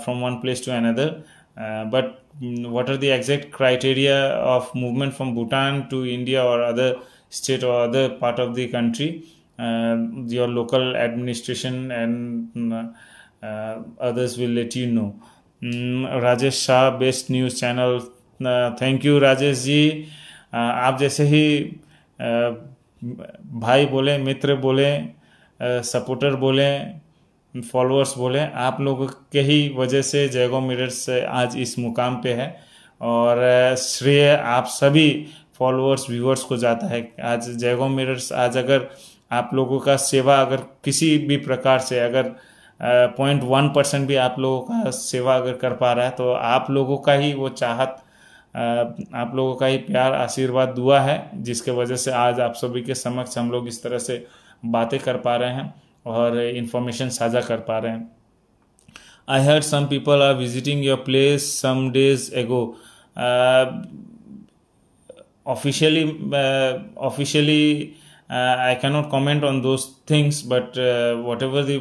from one place to another. But what are the exact criteria of movement from Bhutan to India or other state or other part of the country? Your local administration and others will let you know. Rajesh Shah, Best News Channel. Thank you, Rajesh जी. आप जैसे ही भाई बोले, मित्र बोले, supporter बोले, followers बोले, आप लोगों के ही वजह से जयगांव मिरर्स आज इस मुकाम पे है. और श्रेय आप सभी फॉलोअर्स, व्यूअर्स को जाता है. आज जयगांव मिरर्स, आज अगर आप लोगों का सेवा अगर किसी भी प्रकार से अगर 0.1% भी आप लोगों का सेवा अगर कर पा रहा है तो आप लोगों का ही वो चाहत, आप लोगों का ही प्यार, आशीर्वाद, दुआ है जिसके वजह से आज आप सभी के समक्ष हम लोग इस तरह से बातें कर पा रहे हैं और इन्फॉर्मेशन साझा कर पा रहे हैं. I heard some people are visiting your place some days ago. Officially, I cannot comment on those things, but whatever the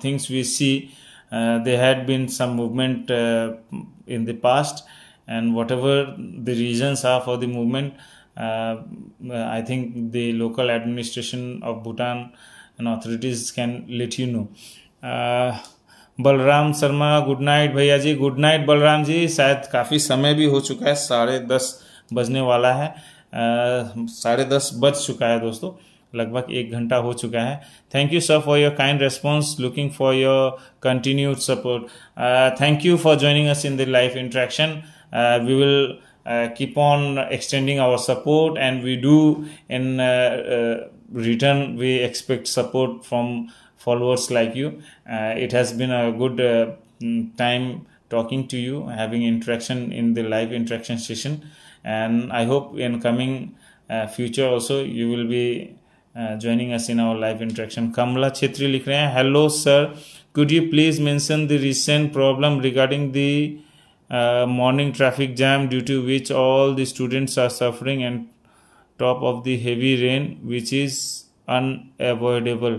things we see, there had been some movement in the past, and whatever the reasons are for the movement, I think the local administration of Bhutan and authorities can let you know. Balram Sharma, good night भैया जी। Good night Balram ji. शायद काफ़ी समय भी हो चुका है, 10:30 बजने वाला है। 10:30 बज चुका है दोस्तों, लगभग 1 घंटा हो चुका है। Thank you sir for your kind response, looking for your continued support. Thank you for joining us in the live interaction. We will keep on extending our support, and we do in return we expect support from followers like you. It has been a good time talking to you, having interaction in the live interaction session, and I hope in coming future also you will be joining us in our live interaction. Kamla Chetri लिख रहे हैं, hello sir, could you please mention the recent problem regarding the morning traffic jam due to which all the students are suffering and top of the heavy rain which is unavoidable.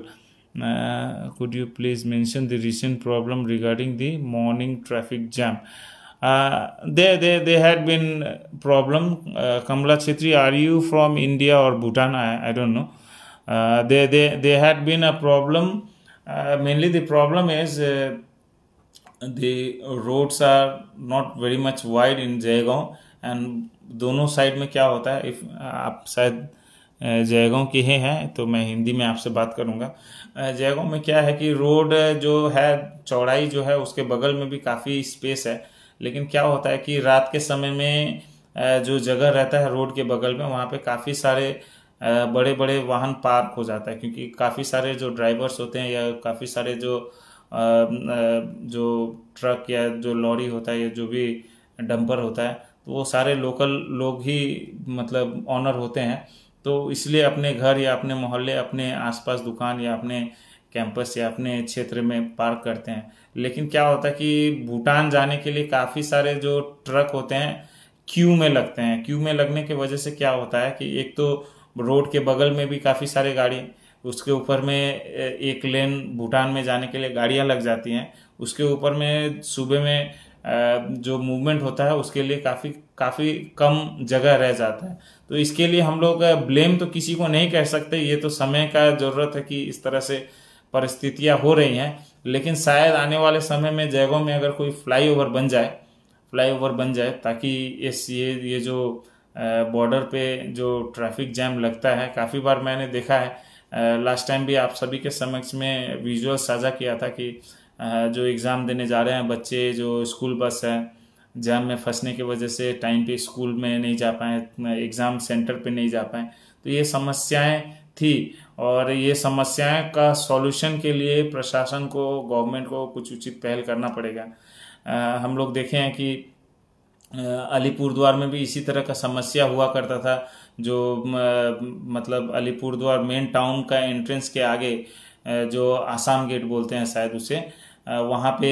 Could you please mention the recent problem regarding the morning traffic jam? There had been problem. Kamla Chetri, are you from India or Bhutan? I don't know. There had been a problem. Mainly the problem is the roads are not very much wide in Jaigaon, and दोनों side में क्या होता है, if आप शायद जयगांव के ही हैं तो मैं हिंदी में आपसे बात करूंगा। जयगांव में क्या है कि रोड जो है, चौड़ाई जो है उसके बगल में भी काफ़ी स्पेस है, लेकिन क्या होता है कि रात के समय में जो जगह रहता है रोड के बगल में, वहाँ पे काफ़ी सारे बड़े बड़े वाहन पार्क हो जाता है, क्योंकि काफ़ी सारे जो ड्राइवर्स होते हैं या काफ़ी सारे जो ट्रक या जो लॉरी होता है या जो भी डंपर होता है, तो वो सारे लोकल लोग ही मतलब ऑनर होते हैं। तो इसलिए अपने घर या अपने मोहल्ले, अपने आसपास दुकान या अपने कैंपस या अपने क्षेत्र में पार्क करते हैं। लेकिन क्या होता है कि भूटान जाने के लिए काफ़ी सारे जो ट्रक होते हैं क्यू में लगते हैं। क्यू में लगने की वजह से क्या होता है कि एक तो रोड के बगल में भी काफ़ी सारे गाड़ी, उसके ऊपर में एक लेन भूटान में जाने के लिए गाड़ियां लग जाती हैं, उसके ऊपर में सुबह में जो मूवमेंट होता है उसके लिए काफ़ी कम जगह रह जाता है। तो इसके लिए हम लोग ब्लेम तो किसी को नहीं कह सकते, ये तो समय का ज़रूरत है कि इस तरह से परिस्थितियां हो रही हैं। लेकिन शायद आने वाले समय में जयगांव में अगर कोई फ्लाईओवर बन जाए ताकि ये जो बॉर्डर पे जो ट्रैफिक जैम लगता है, काफ़ी बार मैंने देखा है। लास्ट टाइम भी आप सभी के समक्ष में विजुअल साझा किया था कि जो एग्ज़ाम देने जा रहे हैं बच्चे, जो स्कूल बस है, जैम में फंसने की वजह से टाइम पे स्कूल में नहीं जा पाए, एग्ज़ाम सेंटर पे नहीं जा पाए। तो ये समस्याएं थी, और ये समस्याएं का सॉल्यूशन के लिए प्रशासन को, गवर्नमेंट को कुछ उचित पहल करना पड़ेगा। हम लोग देखे हैं कि अलीपुरद्वार में भी इसी तरह का समस्या हुआ करता था। जो मतलब अलीपुरद्वार मेन टाउन का एंट्रेंस के आगे जो आसाम गेट बोलते हैं शायद उसे, वहाँ पे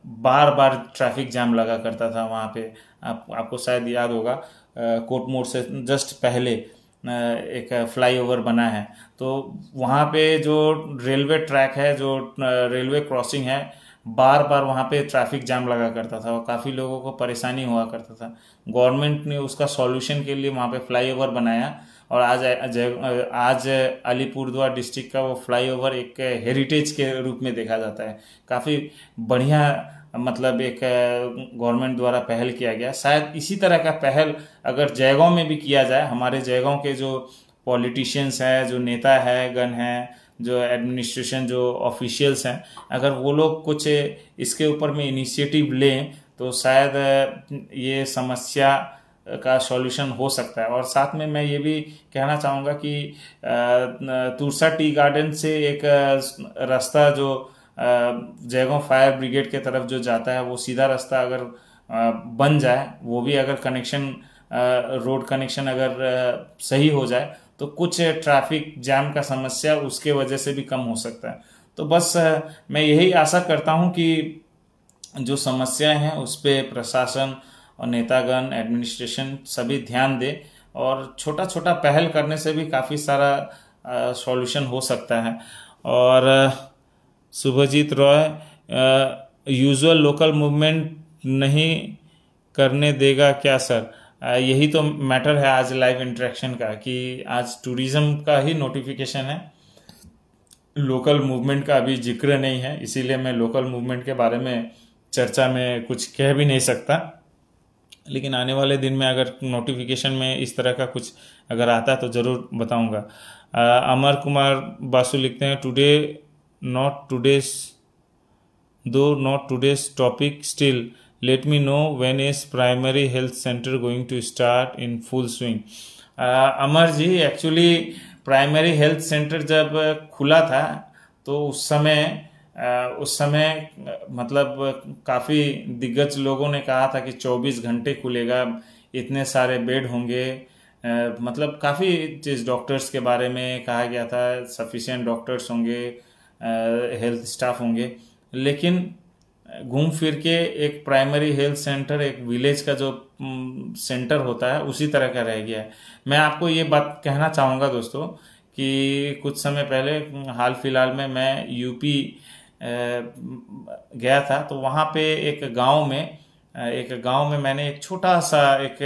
बार बार ट्रैफिक जाम लगा करता था। वहाँ पे आपको शायद याद होगा, कोर्ट मोड़ से जस्ट पहले एक फ्लाईओवर बना है, तो वहाँ पे जो रेलवे ट्रैक है, जो रेलवे क्रॉसिंग है, बार बार वहाँ पे ट्रैफिक जाम लगा करता था और काफ़ी लोगों को परेशानी हुआ करता था। गवर्नमेंट ने उसका सॉल्यूशन के लिए वहाँ पे फ्लाईओवर बनाया, और आज अलीपुरद्वार डिस्ट्रिक्ट का वो फ्लाईओवर एक हेरिटेज के रूप में देखा जाता है। काफ़ी बढ़िया मतलब एक गवर्नमेंट द्वारा पहल किया गया। शायद इसी तरह का पहल अगर जयगांव में भी किया जाए, हमारे जयगांव के जो पॉलिटिशियंस हैं, जो नेता है गण हैं, जो एडमिनिस्ट्रेशन, जो ऑफिशियल्स हैं, अगर वो लोग कुछ इसके ऊपर में इनिशिएटिव लें तो शायद ये समस्या का सॉल्यूशन हो सकता है। और साथ में मैं ये भी कहना चाहूँगा कि तुरसा टी गार्डन से एक रास्ता जो जयगांव फायर ब्रिगेड के तरफ जो जाता है, वो सीधा रास्ता अगर बन जाए, वो भी अगर कनेक्शन, रोड कनेक्शन अगर सही हो जाए, तो कुछ ट्रैफिक जैम का समस्या उसके वजह से भी कम हो सकता है। तो बस मैं यही आशा करता हूं कि जो समस्याएं हैं उस पर प्रशासन और नेतागण, एडमिनिस्ट्रेशन सभी ध्यान दे, और छोटा छोटा पहल करने से भी काफ़ी सारा सॉल्यूशन हो सकता है। और Shubhajit Roy, usual local movement नहीं करने देगा क्या सर? यही तो मैटर है आज लाइव इंटरेक्शन का, कि आज टूरिज्म का ही नोटिफिकेशन है, लोकल मूवमेंट का अभी जिक्र नहीं है, इसीलिए मैं लोकल मूवमेंट के बारे में चर्चा में कुछ कह भी नहीं सकता। लेकिन आने वाले दिन में अगर नोटिफिकेशन में इस तरह का कुछ अगर आता है तो ज़रूर बताऊंगा। अमर कुमार बासु लिखते हैं, today not today's though not today's topic still let me know when is primary health centre going to start in full swing. Amar ji, actually primary health centre जब खुला था तो उस समय मतलब काफ़ी दिग्गज लोगों ने कहा था कि 24 घंटे खुलेगा, इतने सारे बेड होंगे, मतलब काफ़ी चीज़ डॉक्टर्स के बारे में कहा गया था, सफिशिएंट डॉक्टर्स होंगे, हेल्थ स्टाफ होंगे। लेकिन घूम फिर के एक प्राइमरी हेल्थ सेंटर एक विलेज का जो सेंटर होता है उसी तरह का रह गया है। मैं आपको ये बात कहना चाहूँगा दोस्तों कि कुछ समय पहले हाल फिलहाल में मैं यूपी गया था, तो वहाँ पे एक गांव में मैंने एक छोटा सा एक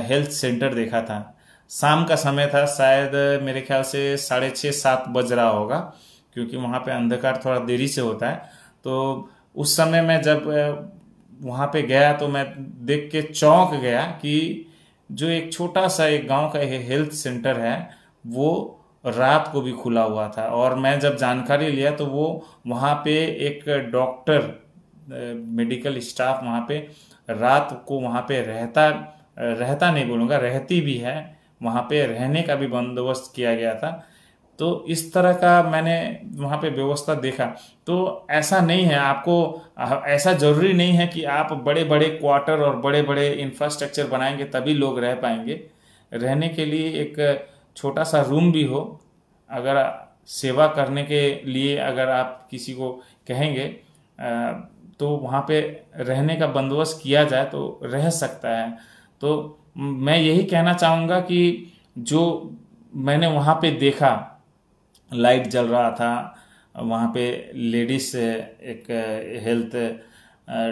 हेल्थ सेंटर देखा था। शाम का समय था, शायद मेरे ख्याल से 6:30-7 बज रहा होगा, क्योंकि वहाँ पे अंधकार थोड़ा देरी से होता है। तो उस समय मैं जब वहाँ पे गया तो मैं देख के चौंक गया कि जो एक छोटा सा एक गांव का हेल्थ सेंटर है वो रात को भी खुला हुआ था। और मैं जब जानकारी लिया तो वो वहाँ पे एक डॉक्टर, मेडिकल स्टाफ वहाँ पे रात को वहाँ पे रहता नहीं बोलूँगा, रहती भी है, वहाँ पे रहने का भी बंदोबस्त किया गया था। तो इस तरह का मैंने वहाँ पे व्यवस्था देखा। तो ऐसा नहीं है, आपको ऐसा जरूरी नहीं है कि आप बड़े बड़े क्वार्टर और बड़े बड़े इंफ्रास्ट्रक्चर बनाएंगे तभी लोग रह पाएंगे। रहने के लिए एक छोटा सा रूम भी हो, अगर सेवा करने के लिए अगर आप किसी को कहेंगे तो वहाँ पे रहने का बंदोबस्त किया जाए तो रह सकता है। तो मैं यही कहना चाहूँगा कि जो मैंने वहाँ पे देखा, लाइट जल रहा था, वहाँ पे लेडीज एक हेल्थ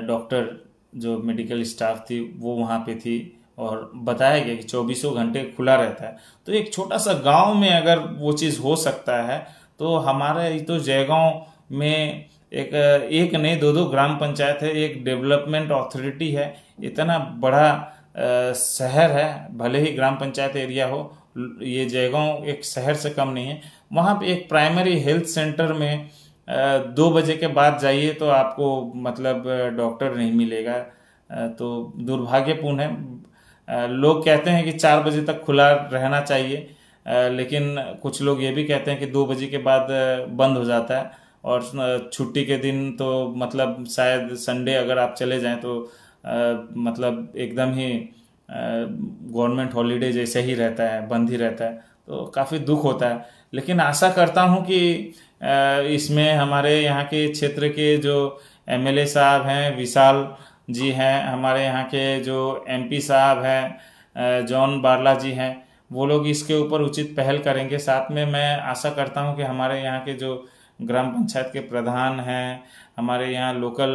डॉक्टर जो मेडिकल स्टाफ थी वो वहाँ पे थी, और बताया गया कि 24 घंटे खुला रहता है। तो एक छोटा सा गांव में अगर वो चीज़ हो सकता है तो हमारे तो जयगांव में एक नहीं दो ग्राम पंचायत है, एक डेवलपमेंट अथॉरिटी है, इतना बड़ा शहर है, भले ही ग्राम पंचायत एरिया हो, ये जयगांव एक शहर से कम नहीं है। वहाँ पे एक प्राइमरी हेल्थ सेंटर में 2 बजे के बाद जाइए तो आपको मतलब डॉक्टर नहीं मिलेगा। तो दुर्भाग्यपूर्ण है। लोग कहते हैं कि 4 बजे तक खुला रहना चाहिए, लेकिन कुछ लोग ये भी कहते हैं कि 2 बजे के बाद बंद हो जाता है। और छुट्टी के दिन तो मतलब शायद संडे अगर आप चले जाएं तो मतलब एकदम ही गवर्नमेंट हॉलीडे जैसे ही रहता है, बंद ही रहता है। तो काफ़ी दुख होता है। लेकिन आशा करता हूँ कि इसमें हमारे यहाँ के क्षेत्र के जो एमएलए साहब हैं, विशाल जी हैं, हमारे यहाँ के जो एमपी साहब हैं जॉन बारला जी हैं, वो लोग इसके ऊपर उचित पहल करेंगे। साथ में मैं आशा करता हूँ कि हमारे यहाँ के जो ग्राम पंचायत के प्रधान हैं, हमारे यहाँ लोकल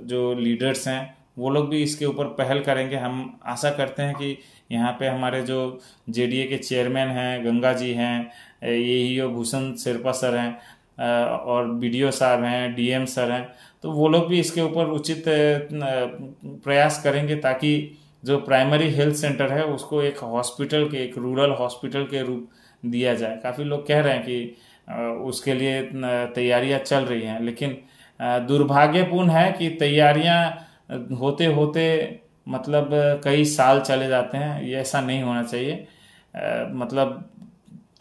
जो लीडर्स हैं, वो लोग भी इसके ऊपर पहल करेंगे। हम आशा करते हैं कि यहाँ पे हमारे जो जेडीए के चेयरमैन हैं, गंगा जी हैं, एईओ भूषण शेरपा सर हैं, और बीडीओ साहब हैं, डीएम सर हैं, तो वो लोग भी इसके ऊपर उचित प्रयास करेंगे ताकि जो प्राइमरी हेल्थ सेंटर है उसको एक हॉस्पिटल के, एक रूरल हॉस्पिटल के रूप दिया जाए। काफ़ी लोग कह रहे हैं कि उसके लिए तैयारियां चल रही हैं, लेकिन दुर्भाग्यपूर्ण है कि तैयारियां होते होते मतलब कई साल चले जाते हैं। ये ऐसा नहीं होना चाहिए। मतलब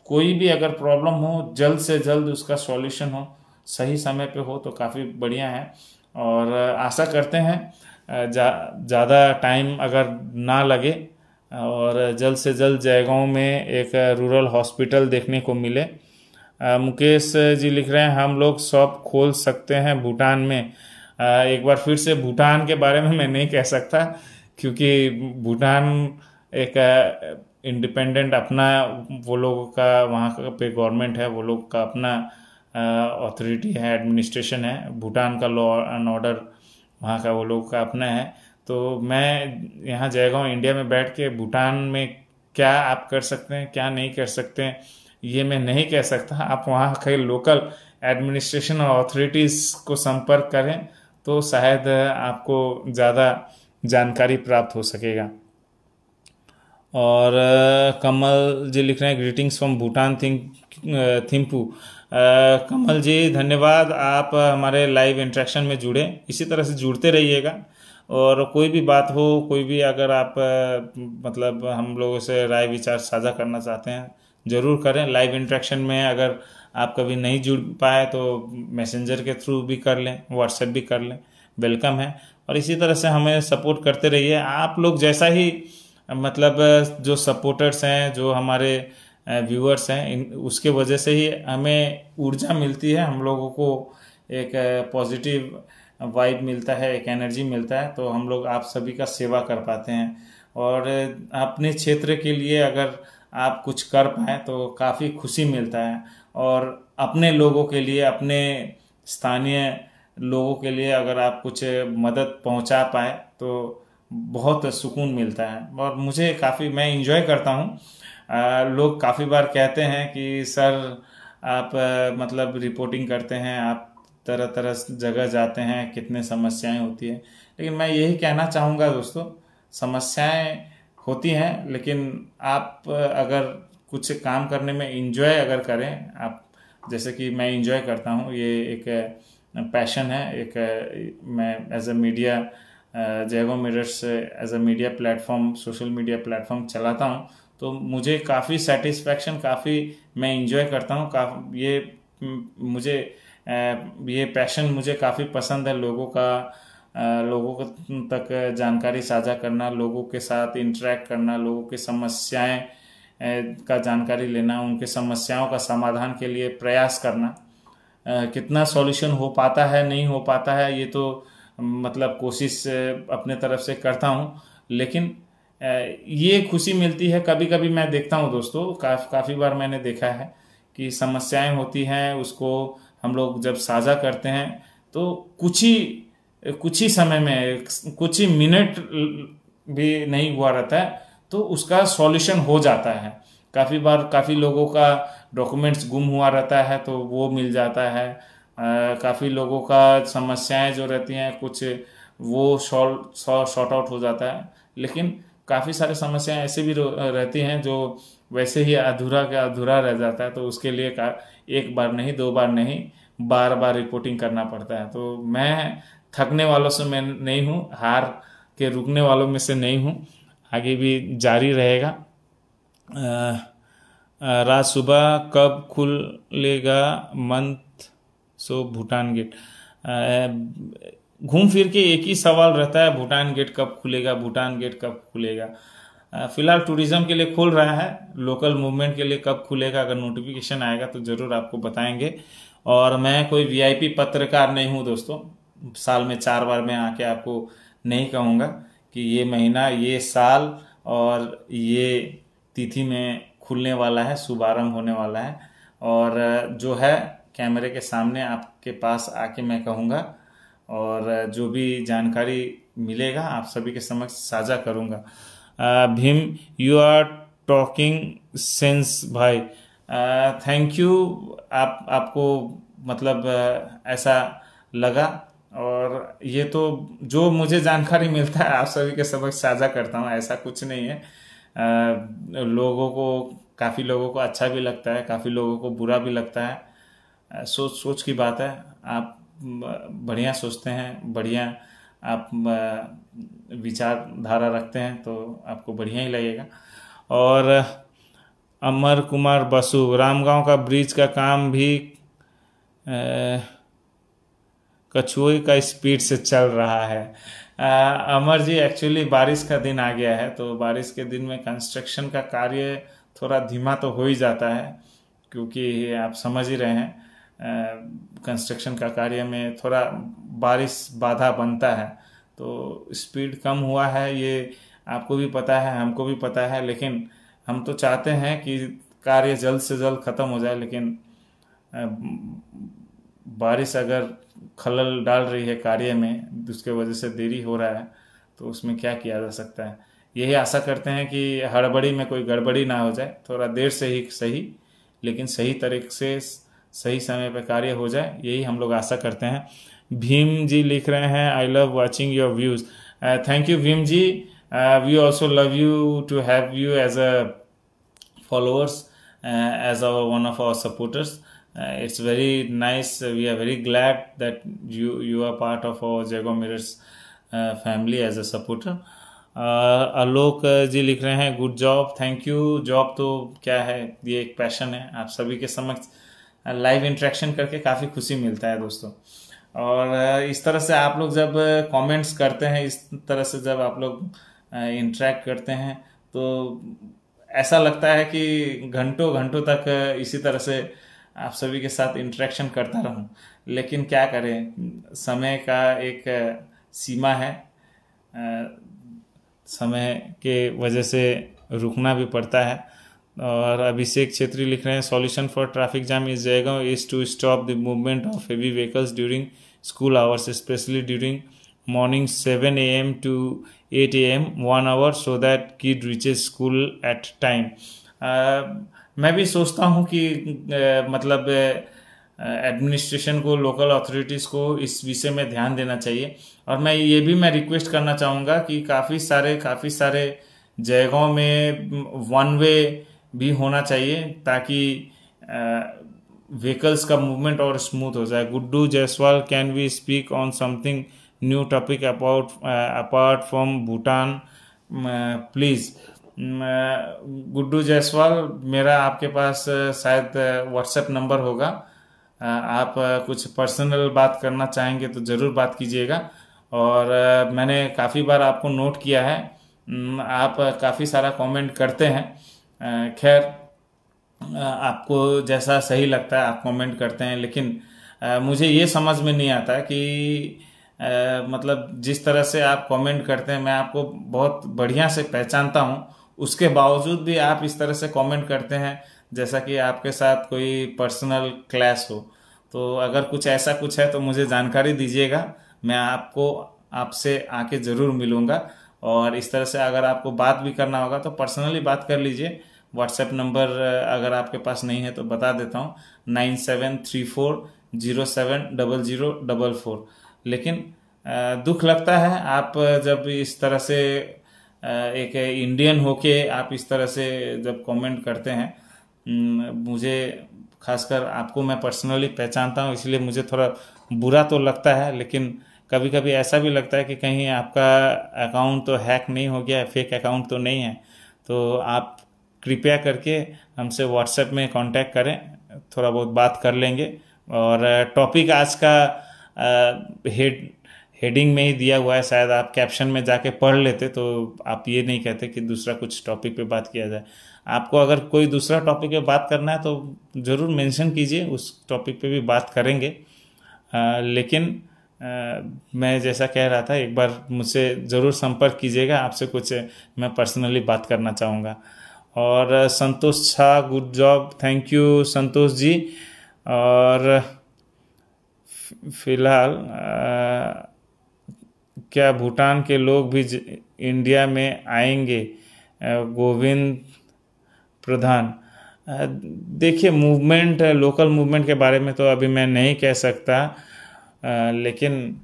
कोई भी अगर प्रॉब्लम हो जल्द से जल्द उसका सॉल्यूशन हो, सही समय पे हो तो काफ़ी बढ़िया है। और आशा करते हैं ज़्यादा टाइम अगर ना लगे और जल्द से जल्द जयगांव में एक रूरल हॉस्पिटल देखने को मिले। मुकेश जी लिख रहे हैं, हम लोग शॉप खोल सकते हैं भूटान में। एक बार फिर से भूटान के बारे में मैं नहीं कह सकता, क्योंकि भूटान एक इंडिपेंडेंट अपना वो लोगों का, वहाँ का पे गवर्नमेंट है, वो लोग का अपना अथॉरिटी है, एडमिनिस्ट्रेशन है। भूटान का लॉ एंड ऑर्डर वहाँ का वो लोग का अपना है। तो मैं यहाँ जयगांव इंडिया में बैठ के भूटान में क्या आप कर सकते हैं क्या नहीं कर सकते हैं ये मैं नहीं कह सकता। आप वहाँ के लोकल एडमिनिस्ट्रेशन और अथॉरिटीज़ को संपर्क करें तो शायद आपको ज़्यादा जानकारी प्राप्त हो सकेगा। और कमल जी लिख रहे हैं ग्रीटिंग्स फ्रॉम भूटान थिम्पू। कमल जी धन्यवाद, आप हमारे लाइव इंटरेक्शन में जुड़े, इसी तरह से जुड़ते रहिएगा। और कोई भी बात हो, कोई भी अगर आप मतलब हम लोगों से राय विचार साझा करना चाहते हैं ज़रूर करें। लाइव इंटरेक्शन में अगर आप कभी नहीं जुड़ पाए तो मैसेंजर के थ्रू भी कर लें, व्हाट्सएप भी कर लें, वेलकम है। और इसी तरह से हमें सपोर्ट करते रहिए। आप लोग जैसा ही मतलब जो सपोर्टर्स हैं, जो हमारे व्यूअर्स हैं, उसके वजह से ही हमें ऊर्जा मिलती है, हम लोगों को एक पॉजिटिव वाइब मिलता है, एक एनर्जी मिलता है, तो हम लोग आप सभी का सेवा कर पाते हैं। और अपने क्षेत्र के लिए अगर आप कुछ कर पाए तो काफ़ी खुशी मिलता है। और अपने लोगों के लिए, अपने स्थानीय लोगों के लिए अगर आप कुछ मदद पहुंचा पाए तो बहुत सुकून मिलता है। और मुझे काफ़ी, मैं इंजॉय करता हूँ। लोग काफ़ी बार कहते हैं कि सर आप मतलब रिपोर्टिंग करते हैं, आप तरह तरह जगह जाते हैं, कितने समस्याएं होती है। लेकिन मैं यही कहना चाहूँगा दोस्तों, समस्याएं होती हैं, लेकिन आप अगर कुछ काम करने में इंजॉय अगर करें आप, जैसे कि मैं इंजॉय करता हूँ, ये एक पैशन है। एक मैं as a media Jaigaon mirrors as a media platform, social media platform चलाता हूँ, तो मुझे काफ़ी सेटिस्फैक्शन, काफ़ी मैं इंजॉय करता हूँ। ये मुझे ये पैशन मुझे काफ़ी पसंद है। लोगों को तक जानकारी साझा करना, लोगों के साथ इंटरेक्ट करना, लोगों की समस्याएं का जानकारी लेना, उनके समस्याओं का समाधान के लिए प्रयास करना। कितना सॉल्यूशन हो पाता है नहीं हो पाता है ये तो मतलब कोशिश अपने तरफ से करता हूँ, लेकिन ये खुशी मिलती है। कभी कभी मैं देखता हूँ दोस्तों, काफ़ी बार मैंने देखा है कि समस्याएं होती हैं, उसको हम लोग जब साझा करते हैं तो कुछ ही समय में, कुछ ही मिनट भी नहीं हुआ रहता है तो उसका सॉल्यूशन हो जाता है। काफ़ी बार काफ़ी लोगों का डॉक्यूमेंट्स गुम हुआ रहता है तो वो मिल जाता है। काफ़ी लोगों का समस्याएं जो रहती हैं कुछ, वो सॉर्ट आउट हो जाता है। लेकिन काफ़ी सारी समस्याएं ऐसे भी रहती हैं जो वैसे ही अधूरा का अधूरा रह जाता है, तो उसके लिए एक बार नहीं, दो बार नहीं, बार बार रिपोर्टिंग करना पड़ता है। तो मैं थकने वालों से मैं नहीं हूँ, हार के रुकने वालों में से नहीं हूँ, आगे भी जारी रहेगा। रात सुबह कब खुलेगा मंथ सो भूटान गेट? घूम फिर के एक ही सवाल रहता है, भूटान गेट कब खुलेगा, भूटान गेट कब खुलेगा। फिलहाल टूरिज्म के लिए खुल रहा है, लोकल मूवमेंट के लिए कब खुलेगा, अगर नोटिफिकेशन आएगा तो ज़रूर आपको बताएंगे। और मैं कोई वीआईपी पत्रकार नहीं हूँ दोस्तों, साल में 4 बार मैं आके आपको नहीं कहूँगा कि ये महीना, ये साल और ये तिथि में खुलने वाला है, शुभारंभ होने वाला है। और जो है कैमरे के सामने आपके पास आके मैं कहूँगा, और जो भी जानकारी मिलेगा आप सभी के समक्ष साझा करूँगा। Bhim, you are talking sense भाई, थैंक यू। आपको मतलब ऐसा लगा, और ये तो जो मुझे जानकारी मिलता है आप सभी के समक्ष साझा करता हूँ, ऐसा कुछ नहीं है। लोगों को, काफ़ी लोगों को अच्छा भी लगता है, काफ़ी लोगों को बुरा भी लगता है। सोच सोच की बात है। आप बढ़िया सोचते हैं, बढ़िया आप विचारधारा रखते हैं तो आपको बढ़िया ही लगेगा। और अमर कुमार बसु, रामगांव का ब्रिज का काम भी कछुए का स्पीड से चल रहा है। अमर जी, एक्चुअली बारिश का दिन आ गया है, तो बारिश के दिन में कंस्ट्रक्शन का कार्य थोड़ा धीमा तो हो ही जाता है, क्योंकि आप समझ ही रहे हैं कंस्ट्रक्शन का कार्य में थोड़ा बारिश बाधा बनता है, तो स्पीड कम हुआ है, ये आपको भी पता है, हमको भी पता है। लेकिन हम तो चाहते हैं कि कार्य जल्द से जल्द ख़त्म हो जाए, लेकिन बारिश अगर खलल डाल रही है कार्य में, उसके वजह से देरी हो रहा है, तो उसमें क्या किया जा सकता है। यही आशा करते हैं कि हड़बड़ी में कोई गड़बड़ी ना हो जाए, थोड़ा देर से ही सही लेकिन सही तरीके से सही समय पर कार्य हो जाए, यही हम लोग आशा करते हैं। भीम जी लिख रहे हैं, I love watching your views. Thank you Bhim ji, we also love you to have you as a followers, as one of our supporters. It's very nice. We are very glad that you are part of our Jago Mirrors family as a supporter. आलोक जी लिख रहे हैं, good job, thank you. Job तो क्या है, ये एक passion है। आप सभी के समक्ष लाइव इंटरेक्शन करके काफ़ी खुशी मिलता है दोस्तों। और इस तरह से आप लोग जब कमेंट्स करते हैं, इस तरह से जब आप लोग इंटरेक्ट करते हैं, तो ऐसा लगता है कि घंटों घंटों तक इसी तरह से आप सभी के साथ इंटरेक्शन करता रहूं। लेकिन क्या करें, समय का एक सीमा है, समय के वजह से रुकना भी पड़ता है। और अभिषेक छेत्री लिख रहे हैं, solution for traffic jam is Jaigaon is to stop the movement of heavy vehicles during school hours, specially during morning 7 a.m. to 8 a.m. 1 hour so that kid reaches school at time. मैं भी सोचता हूँ कि मतलब एडमिनिस्ट्रेशन को, local authorities को इस विषय में ध्यान देना चाहिए। और मैं रिक्वेस्ट करना चाहूँगा कि काफ़ी सारे जगहों में वन वे भी होना चाहिए, ताकि व्हीकल्स का मूवमेंट और स्मूथ हो जाए। Guddu Jaiswal, can we speak on something new topic apart from Bhutan please. Guddu Jaiswal, मेरा आपके पास शायद व्हाट्सएप नंबर होगा, आप कुछ पर्सनल बात करना चाहेंगे तो ज़रूर बात कीजिएगा। और मैंने काफ़ी बार आपको नोट किया है, आप काफ़ी सारा कमेंट करते हैं। खैर, आपको जैसा सही लगता है आप कमेंट करते हैं, लेकिन मुझे ये समझ में नहीं आता कि मतलब जिस तरह से आप कमेंट करते हैं, मैं आपको बहुत बढ़िया से पहचानता हूँ, उसके बावजूद भी आप इस तरह से कमेंट करते हैं जैसा कि आपके साथ कोई पर्सनल क्लैश हो। तो अगर कुछ ऐसा कुछ है तो मुझे जानकारी दीजिएगा, मैं आपसे आके ज़रूर मिलूँगा। और इस तरह से अगर आपको बात भी करना होगा तो पर्सनली बात कर लीजिए। व्हाट्सएप नंबर अगर आपके पास नहीं है तो बता देता हूँ, 9734070044। लेकिन दुख लगता है आप जब इस तरह से एक इंडियन होके आप इस तरह से जब कमेंट करते हैं। मुझे खासकर आपको मैं पर्सनली पहचानता हूँ, इसलिए मुझे थोड़ा बुरा तो लगता है, लेकिन कभी कभी ऐसा भी लगता है कि कहीं आपका अकाउंट तो हैक नहीं हो गया, फेक अकाउंट तो नहीं है। तो आप कृपया करके हमसे व्हाट्सएप में कांटेक्ट करें, थोड़ा बहुत बात कर लेंगे। और टॉपिक आज का हेडिंग में ही दिया हुआ है, शायद आप कैप्शन में जाके पढ़ लेते तो आप ये नहीं कहते कि दूसरा कुछ टॉपिक पे बात किया जाए। आपको अगर कोई दूसरा टॉपिक पे बात करना है तो ज़रूर मेंशन कीजिए, उस टॉपिक पे भी बात करेंगे। लेकिन मैं जैसा कह रहा था, एक बार मुझसे ज़रूर संपर्क कीजिएगा, आपसे कुछ मैं पर्सनली बात करना चाहूँगा। और संतोष छा, good job, thank you Santosh ji. और फिलहाल क्या भूटान के लोग भी इंडिया में आएंगे? गोविंद प्रधान, देखिए मूवमेंट, लोकल मूवमेंट के बारे में तो अभी मैं नहीं कह सकता, लेकिन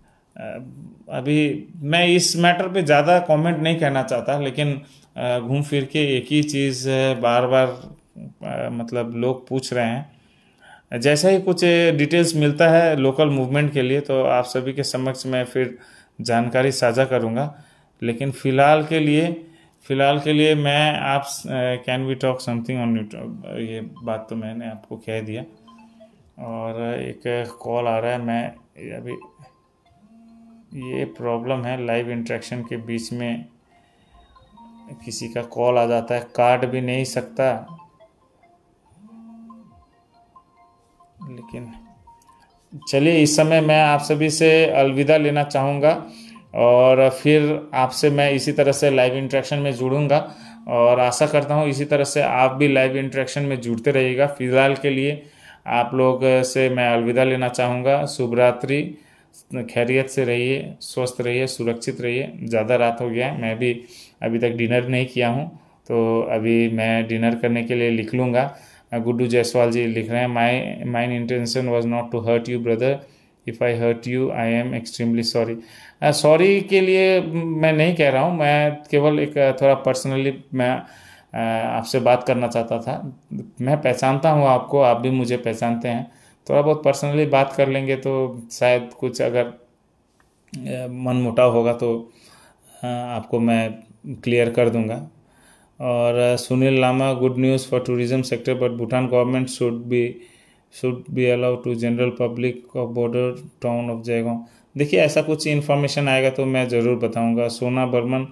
अभी मैं इस मैटर पे ज़्यादा कमेंट नहीं कहना चाहता। लेकिन घूम फिर के एक ही चीज़ बार बार मतलब लोग पूछ रहे हैं। जैसा ही कुछ डिटेल्स मिलता है लोकल मूवमेंट के लिए तो आप सभी के समक्ष मैं फिर जानकारी साझा करूंगा। लेकिन फ़िलहाल के लिए मैं आप can we talk something on YouTube, ये बात तो मैंने आपको कह दिया। और एक कॉल आ रहा है, मैं अभी, ये प्रॉब्लम है लाइव इंटरेक्शन के बीच में किसी का कॉल आ जाता है, काट भी नहीं सकता। लेकिन चलिए, इस समय मैं आप सभी से अलविदा लेना चाहूँगा और फिर आपसे मैं इसी तरह से लाइव इंटरेक्शन में जुड़ूंगा और आशा करता हूँ इसी तरह से आप भी लाइव इंटरेक्शन में जुड़ते रहिएगा। फिलहाल के लिए आप लोग से मैं अलविदा लेना चाहूँगा। शुभ रात्रि, खैरियत से रहिए, स्वस्थ रहिए, सुरक्षित रहिए। ज़्यादा रात हो गया है, मैं भी अभी तक डिनर नहीं किया हूँ, तो अभी मैं डिनर करने के लिए लिख लूँगा। गुड्डू जायसवाल जी लिख रहे हैं, mine intention was not to hurt you brother, if I hurt you I am extremely sorry. Sorry के लिए मैं नहीं कह रहा हूँ, मैं केवल एक थोड़ा पर्सनली मैं आपसे बात करना चाहता था। मैं पहचानता हूँ आपको, आप भी मुझे पहचानते हैं, थोड़ा बहुत पर्सनली बात कर लेंगे तो शायद कुछ अगर मन मुटाव होगा तो आपको मैं क्लियर कर दूंगा। और Sunil Lama, good news for tourism sector but Bhutan government should be allow to general public of border town of Jaigaon. देखिए ऐसा कुछ इन्फॉर्मेशन आएगा तो मैं ज़रूर बताऊंगा। सोना बर्मन,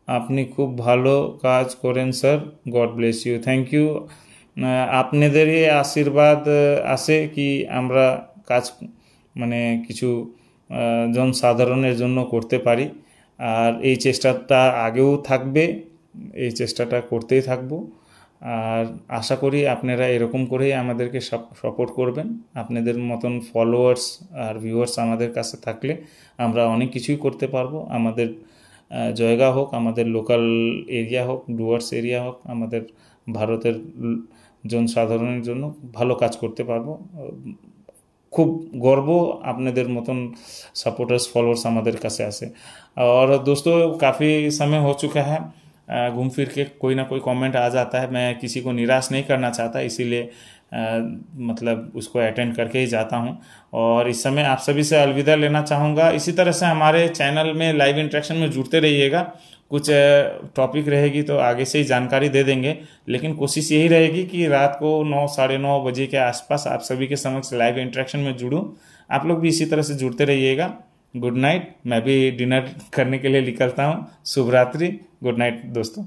আপনি খুব ভালো কাজ করেন sir, God bless you. Thank you. আপনাদেরই আশীর্বাদ আছে কি আমরা কাজ মানে কিছু জনসাধারণের জন্য করতে পারি, আর এই চেষ্টাটা আগেও থাকবে, এই চেষ্টাটা করতেই থাকবো। আর আশা করি আপনারা এরকম করেই আমাদেরকে সাপোর্ট করবেন। আপনাদের মতন ফলোয়ার্স আর ভিউয়ার্স আমাদের কাছে থাকলে আমরা অনেক কিছুই করতে পারবো। আমাদের জায়গা হোক, আমাদের লোকাল এরিয়া হোক, ডুয়ার্স এরিয়া হোক, আমাদের ভারতের জনসাধারণের জন্য ভালো কাজ করতে পারবো। खूब गर्व আপনাদের মতন सपोर्टर्स फॉलोअर्स हमारे कासे आसे। और दोस्तों काफ़ी समय हो चुका है, घूम फिर के कोई ना कोई कमेंट आ जाता है, मैं किसी को निराश नहीं करना चाहता, इसीलिए मतलब उसको अटेंड करके ही जाता हूं। और इस समय आप सभी से अलविदा लेना चाहूँगा। इसी तरह से हमारे चैनल में लाइव इंटरेक्शन में जुड़ते रहिएगा। कुछ टॉपिक रहेगी तो आगे से ही जानकारी दे देंगे, लेकिन कोशिश यही रहेगी कि रात को 9 साढ़े 9 बजे के आसपास आप सभी के समक्ष लाइव इंटरेक्शन में जुड़ूं। आप लोग भी इसी तरह से जुड़ते रहिएगा। गुड नाइट, मैं भी डिनर करने के लिए निकलता हूँ। शुभ रात्रि, गुड नाइट दोस्तों।